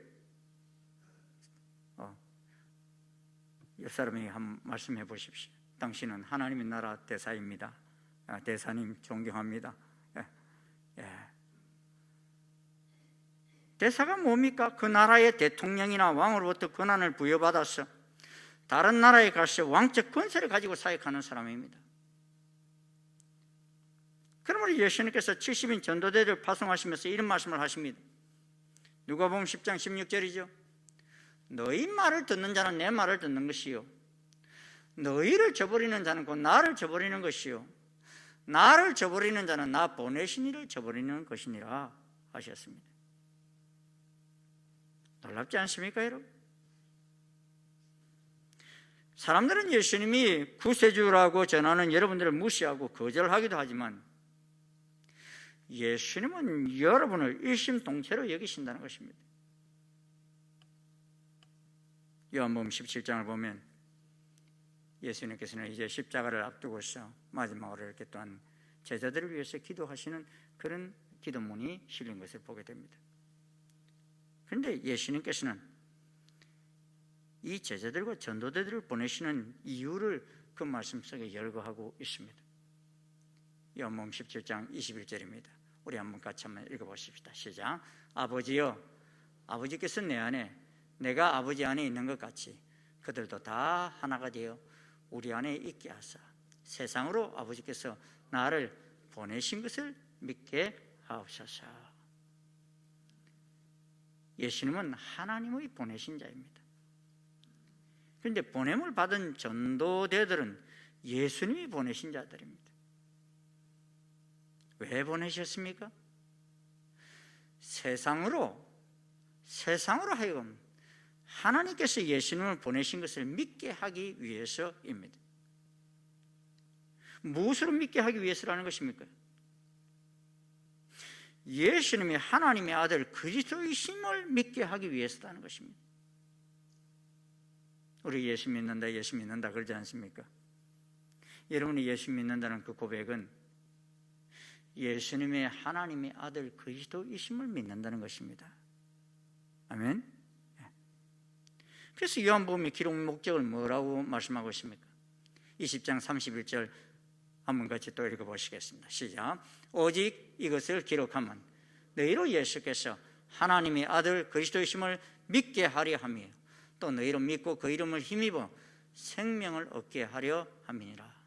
옆 사람에게 한번 말씀해 보십시오. 당신은 하나님의 나라 대사입니다. 대사님 존경합니다. 대사가 뭡니까? 그 나라의 대통령이나 왕으로부터 권한을 부여받아서 다른 나라에 가서 왕적 권세를 가지고 사역하는 사람입니다. 그러므로 예수님께서 70인 전도대를 파송하시면서 이런 말씀을 하십니다. 누가복음 10장 16절이죠. 너희 말을 듣는 자는 내 말을 듣는 것이요 너희를 저버리는 자는 곧 나를 저버리는 것이요 나를 저버리는 자는 나 보내신 이를 저버리는 것이니라 하셨습니다. 놀랍지 않습니까, 여러분? 사람들은 예수님이 구세주라고 전하는 여러분들을 무시하고 거절하기도 하지만 예수님은 여러분을 일심동체로 여기신다는 것입니다. 요한복음 17장을 보면 예수님께서는 이제 십자가를 앞두고서 마지막으로 이렇게 또한 제자들을 위해서 기도하시는 그런 기도문이 실린 것을 보게 됩니다. 그런데 예수님께서는 이 제자들과 전도대들을 보내시는 이유를 그 말씀 속에 열거하고 있습니다. 요한복음 17장 21절입니다. 우리 한번 같이 한번 읽어보십시다. 시작. 아버지여, 아버지께서 내 안에 내가 아버지 안에 있는 것 같이 그들도 다 하나가 되어 우리 안에 있게 하사 세상으로 아버지께서 나를 보내신 것을 믿게 하옵소서. 예수님은 하나님의 보내신 자입니다. 그런데 보냄을 받은 전도대들은 예수님이 보내신 자들입니다. 왜 보내셨습니까? 세상으로 하여금 하나님께서 예수님을 보내신 것을 믿게 하기 위해서입니다. 무엇으로 믿게 하기 위해서라는 것입니까? 예수님이 하나님의 아들 그리스도이심을 믿게 하기 위해서라는 것입니다. 우리 예수 믿는다 그러지 않습니까? 여러분이 예수 믿는다는 그 고백은 예수님의 하나님의 아들 그리스도이심을 믿는다는 것입니다. 아멘. 그래서 요한복음의 기록 목적을 뭐라고 말씀하고 있습니까? 20장 31절 한번 같이 또 읽어보시겠습니다. 시작. 오직 이것을 기록하면 너희로 예수께서 하나님의 아들 그리스도이심을 믿게 하려 함이요 또 너희로 믿고 그 이름을 힘입어 생명을 얻게 하려 함이니라.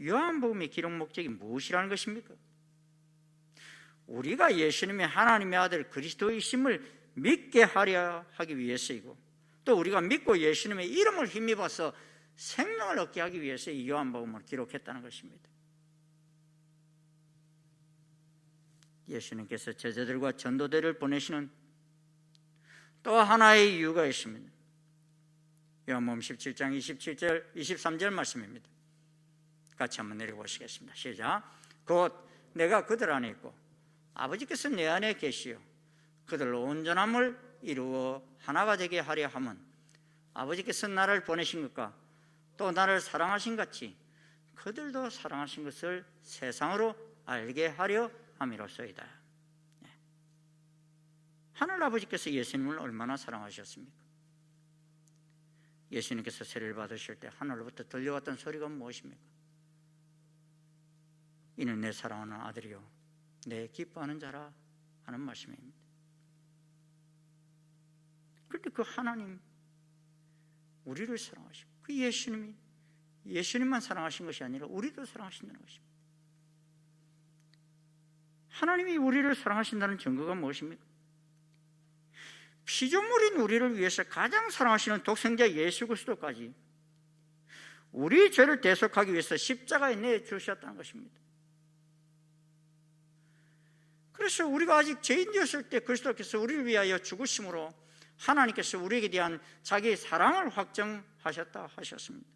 요한복음의 기록 목적이 무엇이라는 것입니까? 우리가 예수님의 하나님의 아들 그리스도이심을 믿게 하려 하기 위해서이고 또 우리가 믿고 예수님의 이름을 힘입어서 생명을 얻게 하기 위해서 이 요한복음을 기록했다는 것입니다. 예수님께서 제자들과 전도대를 보내시는 또 하나의 이유가 있습니다. 요한복음 17장 27절 23절 말씀입니다. 같이 한번 내려보시겠습니다. 시작. 곧 내가 그들 안에 있고 아버지께서 내 안에 계시오. 그들로 온전함을 이루어 하나가 되게 하려 함은 아버지께서 나를 보내신 것과 또 나를 사랑하신 같이 그들도 사랑하신 것을 세상으로 알게 하려 함이로소이다. 하늘 아버지께서 예수님을 얼마나 사랑하셨습니까? 예수님께서 세례를 받으실 때 하늘로부터 들려왔던 소리가 무엇입니까? 이는 내 사랑하는 아들이요 내 기뻐하는 자라 하는 말씀입니다. 그런데 그 하나님, 우리를 사랑하시고 그 예수님이 예수님만 사랑하신 것이 아니라 우리도 사랑하신다는 것입니다. 하나님이 우리를 사랑하신다는 증거가 무엇입니까? 피조물인 우리를 위해서 가장 사랑하시는 독생자 예수 그리스도까지 우리의 죄를 대속하기 위해서 십자가에 내주셨다는 것입니다. 그래서 우리가 아직 죄인 되었을 때 그리스도께서 우리를 위하여 죽으심으로 하나님께서 우리에게 대한 자기의 사랑을 확정하셨다 하셨습니다.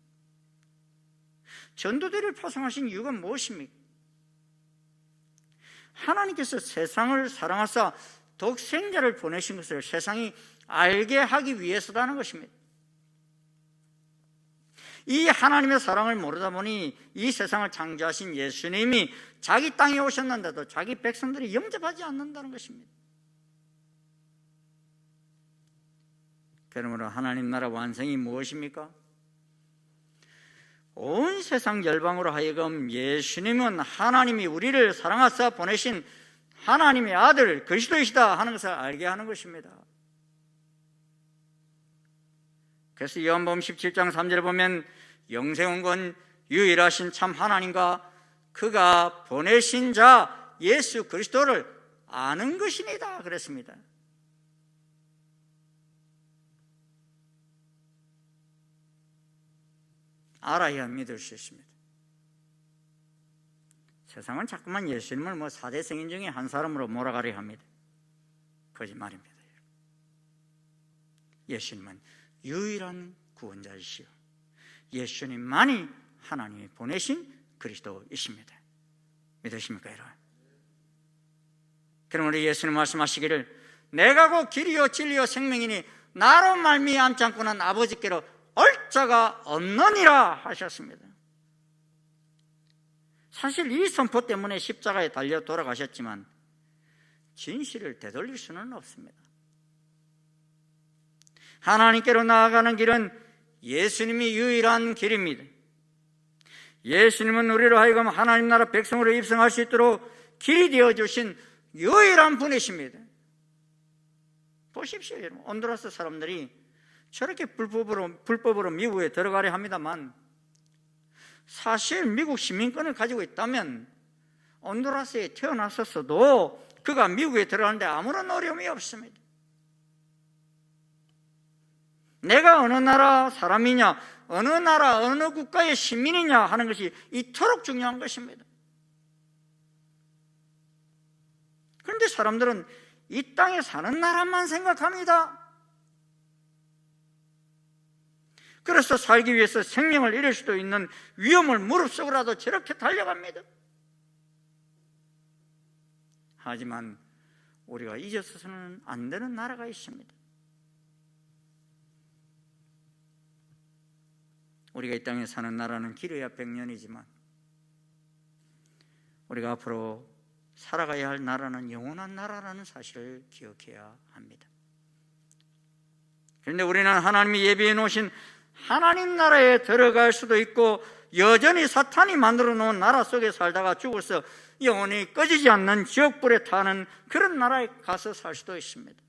전도대를 파송하신 이유가 무엇입니까? 하나님께서 세상을 사랑하사 독생자를 보내신 것을 세상이 알게 하기 위해서라는 것입니다. 이 하나님의 사랑을 모르다 보니 이 세상을 창조하신 예수님이 자기 땅에 오셨는데도 자기 백성들이 영접하지 않는다는 것입니다. 그러므로 하나님 나라 완성이 무엇입니까? 온 세상 열방으로 하여금 예수님은 하나님이 우리를 사랑하사 보내신 하나님의 아들 그리스도이시다 하는 것을 알게 하는 것입니다. 그래서 요한복음 17장 3절에 보면 영생은 건 유일하신 참 하나님과 그가 보내신 자 예수 그리스도를 아는 것이니다 그랬습니다. 알아야 믿을 수 있습니다. 세상은 자꾸만 예수님을 4대 성인 중에 한 사람으로 몰아가려 합니다. 거짓말입니다. 예수님은 유일한 구원자이시오 예수님만이 하나님이 보내신 그리스도이십니다. 믿으십니까 여러분? 그럼 우리 예수님 말씀하시기를 내가 곧 길이요 진리요 생명이니 나로 말미암지 않고는 아버지께로 올 자가 없느니라 하셨습니다. 사실 이 선포 때문에 십자가에 달려 돌아가셨지만 진실을 되돌릴 수는 없습니다. 하나님께로 나아가는 길은 예수님이 유일한 길입니다. 예수님은 우리로 하여금 하나님 나라 백성으로 입성할 수 있도록 길이 되어주신 유일한 분이십니다. 보십시오 여러분, 온두라스 사람들이 저렇게 불법으로 미국에 들어가려 합니다만 사실 미국 시민권을 가지고 있다면 온두라스에 태어났었어도 그가 미국에 들어가는데 아무런 어려움이 없습니다. 내가 어느 나라 사람이냐, 어느 나라, 어느 국가의 시민이냐 하는 것이 이토록 중요한 것입니다. 그런데 사람들은 이 땅에 사는 나라만 생각합니다. 그래서 살기 위해서 생명을 잃을 수도 있는 위험을 무릅쓰고라도 저렇게 달려갑니다. 하지만 우리가 잊어서는 안 되는 나라가 있습니다. 우리가 이 땅에 사는 나라는 길어야 100년이지만 우리가 앞으로 살아가야 할 나라는 영원한 나라라는 사실을 기억해야 합니다. 그런데 우리는 하나님이 예비해 놓으신 하나님 나라에 들어갈 수도 있고 여전히 사탄이 만들어 놓은 나라 속에 살다가 죽어서 영원히 꺼지지 않는 지옥불에 타는 그런 나라에 가서 살 수도 있습니다.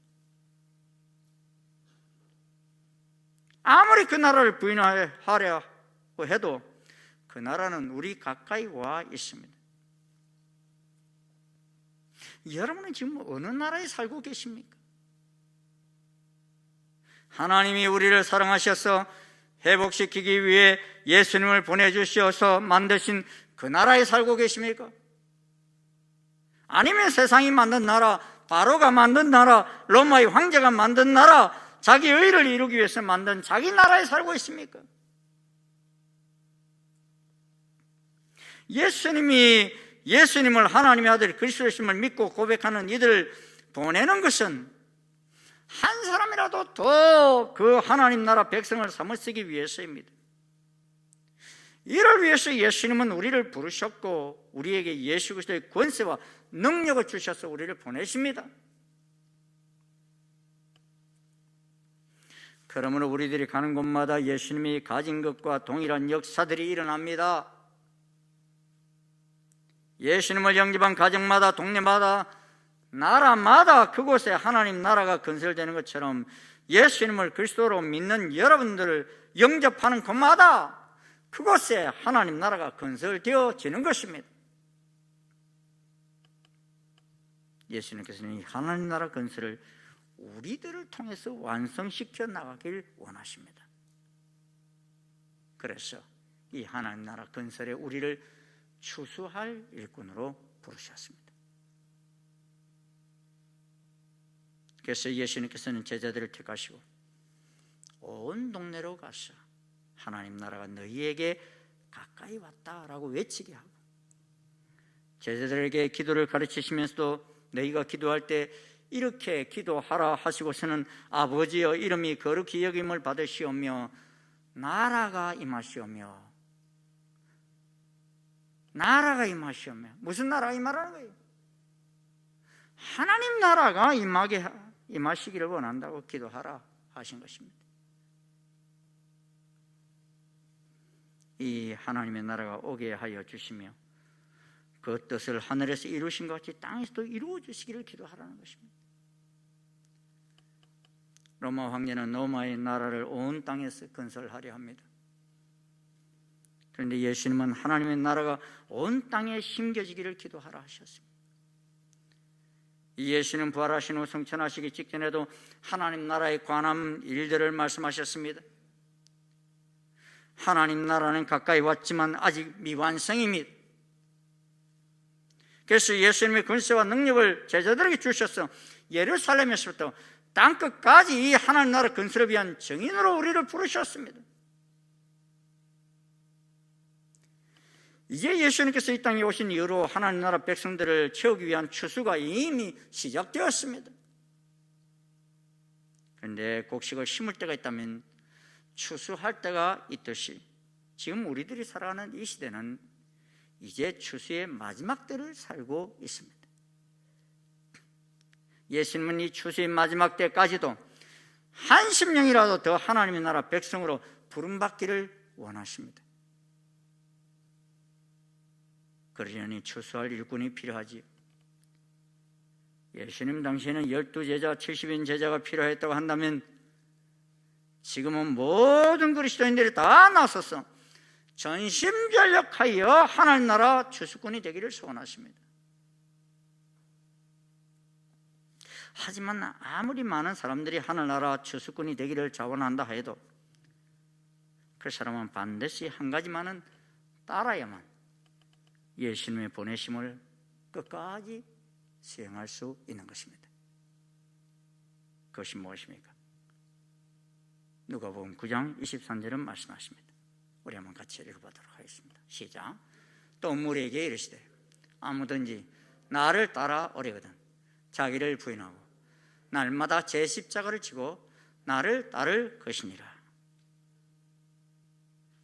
아무리 그 나라를 부인하려 해도 그 나라는 우리 가까이 와 있습니다. 여러분은 지금 어느 나라에 살고 계십니까? 하나님이 우리를 사랑하셔서 회복시키기 위해 예수님을 보내주셔서 만드신 그 나라에 살고 계십니까? 아니면 세상이 만든 나라, 바로가 만든 나라, 로마의 황제가 만든 나라, 자기 의를 이루기 위해서 만든 자기 나라에 살고 있습니까? 예수님을 하나님의 아들 그리스도이심을 믿고 고백하는 이들을 보내는 것은 한 사람이라도 더 그 하나님 나라 백성을 삼아 쓰기 위해서입니다. 이를 위해서 예수님은 우리를 부르셨고 우리에게 예수 그리스도의 권세와 능력을 주셔서 우리를 보내십니다. 그러므로 우리들이 가는 곳마다 예수님이 가진 것과 동일한 역사들이 일어납니다. 예수님을 영접한 가정마다, 동네마다, 나라마다 그곳에 하나님 나라가 건설되는 것처럼 예수님을 그리스도로 믿는 여러분들을 영접하는 곳마다 그곳에 하나님 나라가 건설되어지는 것입니다. 예수님께서는 이 하나님 나라 건설을 우리들을 통해서 완성시켜 나가길 원하십니다. 그래서 이 하나님 나라 건설에 우리를 추수할 일꾼으로 부르셨습니다. 그래서 예수님께서는 제자들을 택하시고 온 동네로 가서 하나님 나라가 너희에게 가까이 왔다라고 외치게 하고, 제자들에게 기도를 가르치시면서도 너희가 기도할 때 이렇게 기도하라 하시고서는 아버지여 이름이 거룩히 여김을 받으시오며 나라가 임하시오며, 나라가 임하시오며, 무슨 나라가 임하라는 거예요? 하나님 나라가 임하시기를 원한다고 기도하라 하신 것입니다. 이 하나님의 나라가 오게 하여 주시며 그 뜻을 하늘에서 이루신 것 같이 땅에서도 이루어 주시기를 기도하라는 것입니다. 로마 황제는 로마의 나라를 온 땅에서 건설하려 합니다. 그런데 예수님은 하나님의 나라가 온 땅에 심겨지기를 기도하라 하셨습니다. 이 예수는 부활하신 후 성천하시기 직전에도 하나님 나라에 관한 일들을 말씀하셨습니다. 하나님 나라는 가까이 왔지만 아직 미완성입니다. 그래서 예수님의 권세와 능력을 제자들에게 주셔서 예루살렘에서부터 땅끝까지 이 하나님 나라 건설을 위한 증인으로 우리를 부르셨습니다. 이제 예수님께서 이 땅에 오신 이후로 하나님 나라 백성들을 채우기 위한 추수가 이미 시작되었습니다. 그런데 곡식을 심을 때가 있다면 추수할 때가 있듯이 지금 우리들이 살아가는 이 시대는 이제 추수의 마지막 때를 살고 있습니다. 예수님은 이 추수의 마지막 때까지도 한 심령이라도 더 하나님의 나라 백성으로 부름받기를 원하십니다. 그러려니 추수할 일꾼이 필요하지요. 예수님 당시에는 12제자, 70인 제자가 필요했다고 한다면 지금은 모든 그리스도인들이 다 나서서 전심전력하여 하나님 나라 추수꾼이 되기를 소원하십니다. 하지만 아무리 많은 사람들이 하늘나라 추수꾼이 되기를 자원한다 해도 그 사람은 반드시 한 가지만은 따라야만 예수님의 보내심을 끝까지 수행할 수 있는 것입니다. 그것이 무엇입니까? 누가복음 9장 23절은 말씀하십니다. 우리 한번 같이 읽어보도록 하겠습니다. 시작. 또 무리에게 이르시되 아무든지 나를 따라 오려거든 자기를 부인하고 날마다 제 십자가를 지고 나를 따를 것이니라.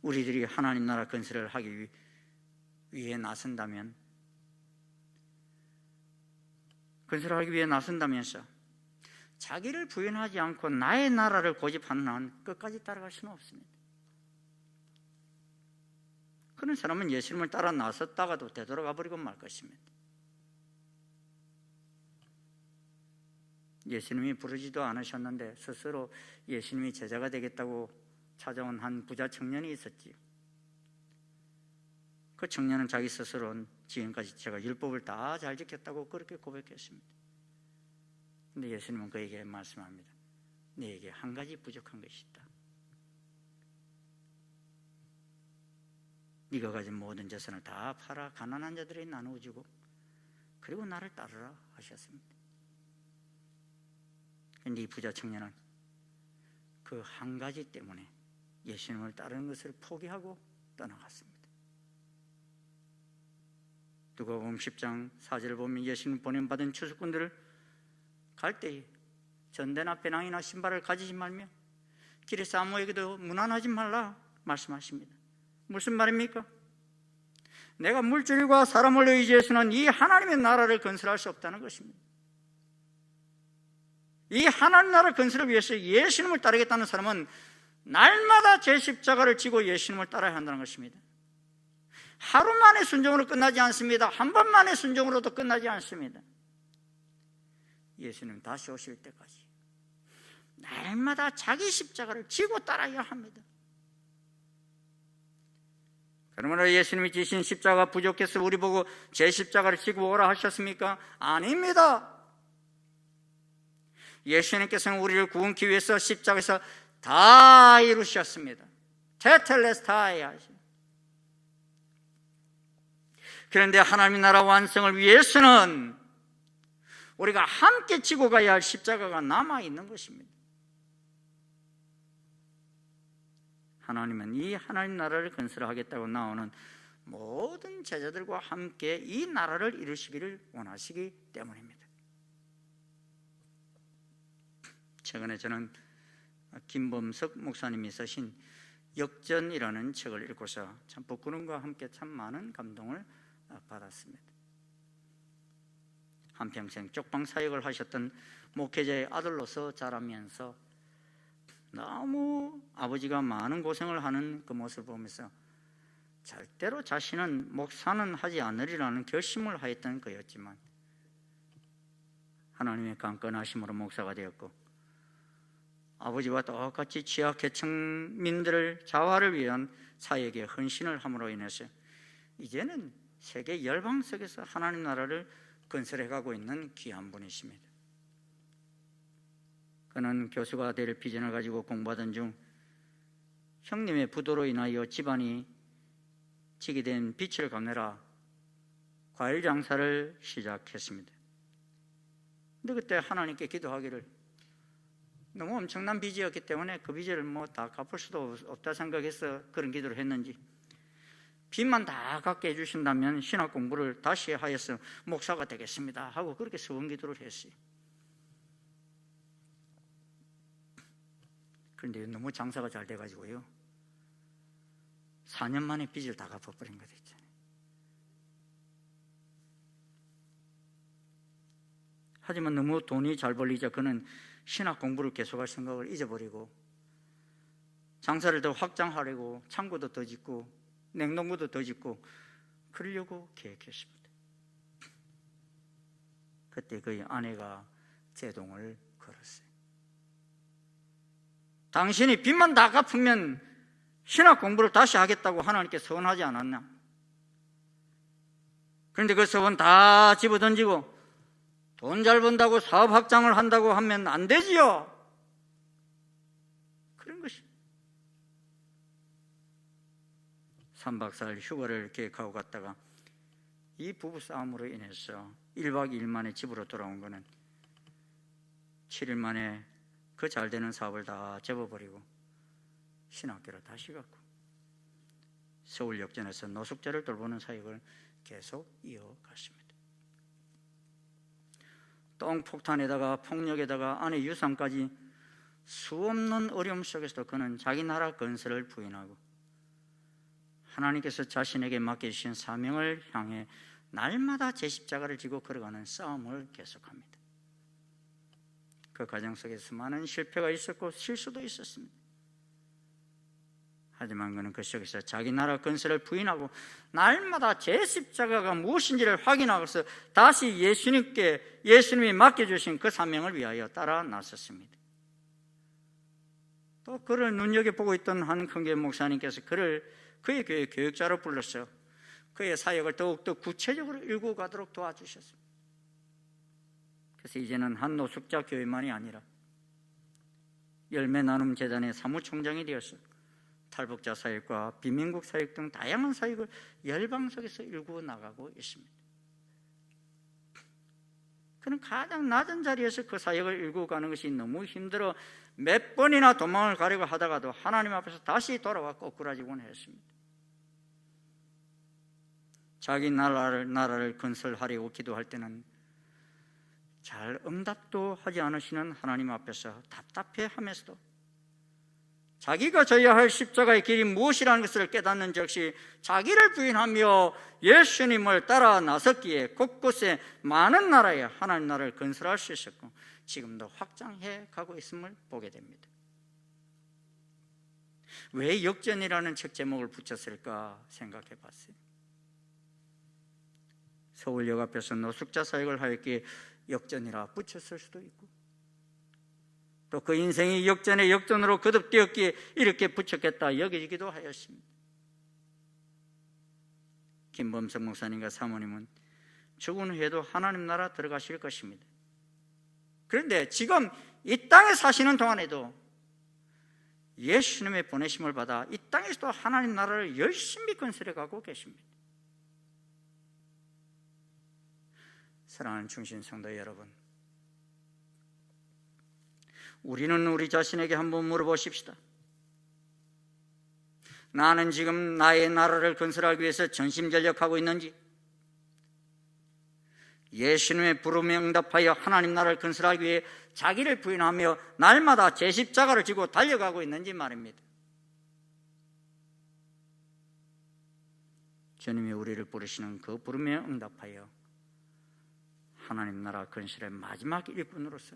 우리들이 하나님 나라 건설을 하기 위해 나선다면, 건설하기 위해 나선다면서 자기를 부인하지 않고 나의 나라를 고집하는 한 끝까지 따라갈 수는 없습니다. 그런 사람은 예수님을 따라 나섰다가도 되돌아가 버리고 말 것입니다. 예수님이 부르지도 않으셨는데 스스로 예수님이 제자가 되겠다고 찾아온 한 부자 청년이 있었지요. 그 청년은 자기 스스로는 지금까지 제가 율법을 다 잘 지켰다고 그렇게 고백했습니다. 근데 예수님은 그에게 말씀합니다. 너에게 한 가지 부족한 것이 있다. 네가 가진 모든 재산을 다 팔아 가난한 자들에게 나누어주고 그리고 나를 따르라 하셨습니다. 그런데 이 부자 청년은 그 한 가지 때문에 예수님을 따르는 것을 포기하고 떠나갔습니다. 누가복음 10장 4절을 보면 예수님 보냄받은 추수꾼들을 갈 때에 전대나 배낭이나 신발을 가지지 말며 길에서 아무에게도 문안하지 말라 말씀하십니다. 무슨 말입니까? 내가 물질과 사람을 의지해서는 이 하나님의 나라를 건설할 수 없다는 것입니다. 이 하나님 나라 건설을 위해서 예수님을 따르겠다는 사람은 날마다 제 십자가를 지고 예수님을 따라야 한다는 것입니다. 하루 만에 순종으로 끝나지 않습니다. 한 번 만에 순종으로도 끝나지 않습니다. 예수님 다시 오실 때까지 날마다 자기 십자가를 지고 따라야 합니다. 그러므로 예수님이 지신 십자가 부족해서 우리 보고 제 십자가를 지고 오라 하셨습니까? 아닙니다. 예수님께서는 우리를 구원하기 위해서 십자가에서 다 이루셨습니다. 테텔레스타이 하시. 그런데 하나님의 나라 완성을 위해서는 우리가 함께 지고 가야 할 십자가가 남아있는 것입니다. 하나님은 이 하나님 나라를 건설하겠다고 나오는 모든 제자들과 함께 이 나라를 이루시기를 원하시기 때문입니다. 최근에 저는 김범석 목사님이 쓰신 역전이라는 책을 읽고서 참 부끄러움과 함께 참 많은 감동을 받았습니다. 한평생 쪽방 사역을 하셨던 목회자의 아들로서 자라면서 너무 아버지가 많은 고생을 하는 그 모습을 보면서 절대로 자신은 목사는 하지 않으리라는 결심을 하였던 그였지만 하나님의 강건하심으로 목사가 되었고 아버지와 똑같이 취약계층민들을 자활을 위한 사역에 헌신을 함으로 인해서 이제는 세계 열방 속에서 하나님 나라를 건설해가고 있는 귀한 분이십니다. 그는 교수가 될 비전을 가지고 공부하던 중 형님의 부도로 인하여 집안이 지게 된 빚을 갚느라 과일 장사를 시작했습니다. 근데 그때 하나님께 기도하기를 너무 엄청난 빚이었기 때문에 그 빚을 다 갚을 수도 없다 생각해서 그런 기도를 했는지 빚만 다 갚게 해주신다면 신학 공부를 다시 하여서 목사가 되겠습니다 하고 그렇게 소원 기도를 했어요. 그런데 너무 장사가 잘 돼가지고요 4년 만에 빚을 다 갚아버린 거 있잖아요. 하지만 너무 돈이 잘 벌리자 그는 신학 공부를 계속할 생각을 잊어버리고 장사를 더 확장하려고 창고도 더 짓고 냉동고도 더 짓고 그러려고 계획했습니다. 그때 그의 아내가 제동을 걸었어요. 당신이 빚만 다 갚으면 신학 공부를 다시 하겠다고 하나님께 서원하지 않았나? 그런데 그 서원 다 집어던지고 돈 잘 번다고 사업 확장을 한다고 하면 안 되지요. 그런 것이 3박 4일 휴가를 계획하고 갔다가 이 부부싸움으로 인해서 1박 2일 만에 집으로 돌아온 거는 7일 만에 그 잘되는 사업을 다 접어버리고 신학교로 다시 갔고 서울역전에서 노숙자를 돌보는 사역을 계속 이어갔습니다. 똥폭탄에다가 폭력에다가 아내 유산까지 수없는 어려움 속에서도 그는 자기 나라 건설을 부인하고 하나님께서 자신에게 맡겨주신 사명을 향해 날마다 제 십자가를 지고 걸어가는 싸움을 계속합니다. 그 과정 속에서 많은 실패가 있었고 실수도 있었습니다. 하지만 그는 그 속에서 자기 나라 건설을 부인하고 날마다 제 십자가가 무엇인지를 확인하고서 다시 예수님이 맡겨주신 그 사명을 위하여 따라 나섰습니다. 또 그를 눈여겨보고 있던 한 큰교회 목사님께서 그의 교회 교육자로 불러서 그의 사역을 더욱더 구체적으로 일구 가도록 도와주셨습니다. 그래서 이제는 한 노숙자 교회만이 아니라 열매 나눔 재단의 사무총장이 되어서 탈북자 사역과 비민국 사역 등 다양한 사역을 열방 속에서 일구어 나가고 있습니다. 그는 가장 낮은 자리에서 그 사역을 일구어 가는 것이 너무 힘들어 몇 번이나 도망을 가려고 하다가도 하나님 앞에서 다시 돌아와 꼬꾸라지곤 했습니다. 자기 나라를 건설하려고 기도할 때는 잘 응답도 하지 않으시는 하나님 앞에서 답답해하면서도 자기가 져야 할 십자가의 길이 무엇이라는 것을 깨닫는 즉시 자기를 부인하며 예수님을 따라 나섰기에 곳곳에 많은 나라에 하나님 나라를 건설할 수 있었고 지금도 확장해 가고 있음을 보게 됩니다. 왜 역전이라는 책 제목을 붙였을까 생각해 봤어요. 서울역 앞에서 노숙자 사역을 하였기에 역전이라 붙였을 수도 있고 또 그 인생이 역전의 역전으로 거듭되었기에 이렇게 붙였겠다 여기기도 하였습니다. 김범석 목사님과 사모님은 죽은 후에도 하나님 나라 들어가실 것입니다. 그런데 지금 이 땅에 사시는 동안에도 예수님의 보내심을 받아 이 땅에서도 하나님 나라를 열심히 건설해 가고 계십니다. 사랑하는 충신 성도 여러분, 우리는 우리 자신에게 한번 물어보십시다. 나는 지금 나의 나라를 건설하기 위해서 전심전력하고 있는지, 예수님의 부름에 응답하여 하나님 나라를 건설하기 위해 자기를 부인하며 날마다 제 십자가를 지고 달려가고 있는지 말입니다. 주님이 우리를 부르시는 그 부름에 응답하여 하나님 나라 건설의 마지막 일꾼으로서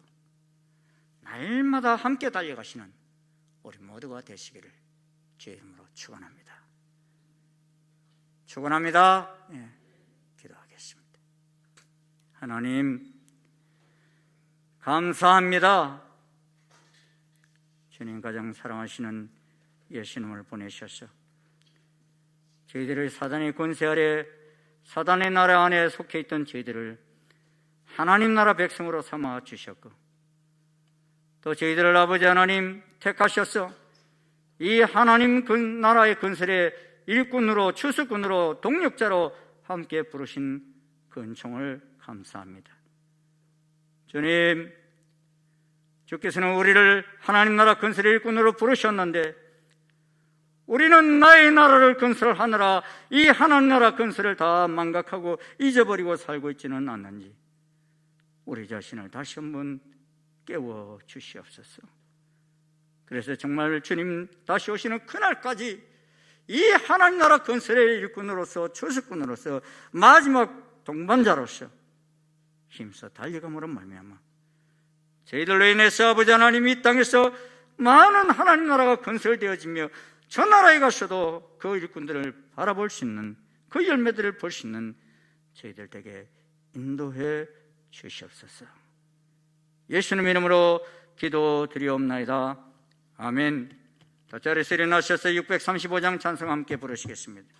날마다 함께 달려가시는 우리 모두가 되시기를 주의 이름으로 축원합니다. 축원합니다. 예, 기도하겠습니다. 하나님 감사합니다. 주님 가장 사랑하시는 예수님을 보내셔서 저희들을 사단의 권세 아래 사단의 나라 안에 속해 있던 저희들을 하나님 나라 백성으로 삼아 주셨고 또 저희들을 아버지 하나님 택하셔서 이 하나님 나라의 건설의 일꾼으로 추수꾼으로 동력자로 함께 부르신 그 은총을 감사합니다. 주님, 주께서는 우리를 하나님 나라 건설의 일꾼으로 부르셨는데 우리는 나의 나라를 건설하느라 이 하나님 나라 건설을 다 망각하고 잊어버리고 살고 있지는 않는지 우리 자신을 다시 한번 깨워 주시옵소서. 그래서 정말 주님 다시 오시는 그날까지 이 하나님 나라 건설의 일꾼으로서 추수꾼으로서 마지막 동반자로서 힘써 달려감으로 말미암아 저희들로 인해서 아버지 하나님 이 땅에서 많은 하나님 나라가 건설되어지며 저 나라에 가서도 그 일꾼들을 바라볼 수 있는 그 열매들을 볼 수 있는 저희들 에게 인도해 주시옵소서. 예수님 이름으로 기도드리옵나이다. 아멘. 다 자리에서 일어나셔서 635장 찬송 함께 부르시겠습니다.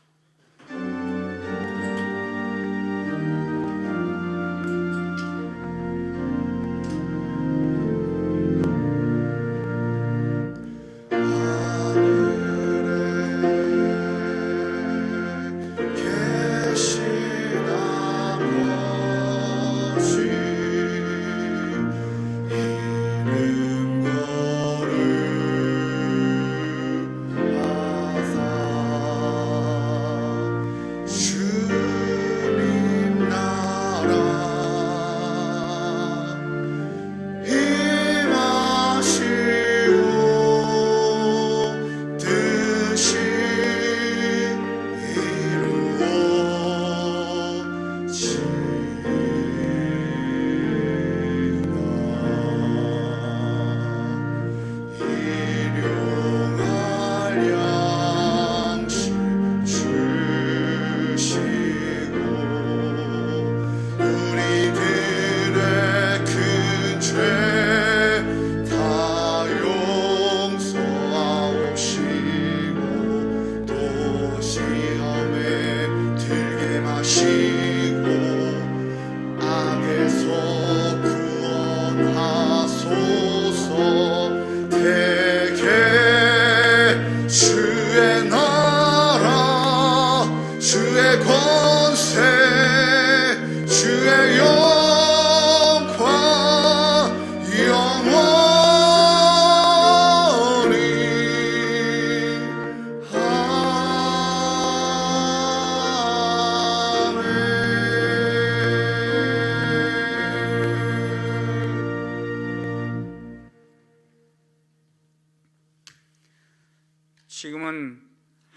지금은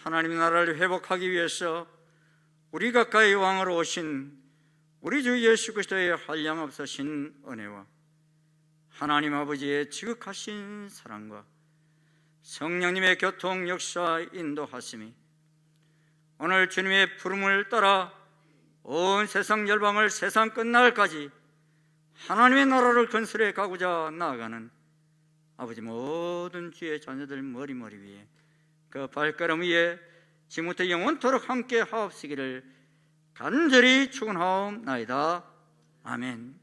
하나님의 나라를 회복하기 위해서 우리 가까이 왕으로 오신 우리 주 예수 그리스도의 한량없으신 은혜와 하나님 아버지의 지극하신 사랑과 성령님의 교통 역사 인도하심이 오늘 주님의 부름을 따라 온 세상 열방을 세상 끝날까지 하나님의 나라를 건설해 가고자 나아가는 아버지 모든 주의 자녀들 머리머리 위에 그 발걸음 위에 지금부터 영원토록 함께 하옵시기를 간절히 축원하옵나이다. 아멘.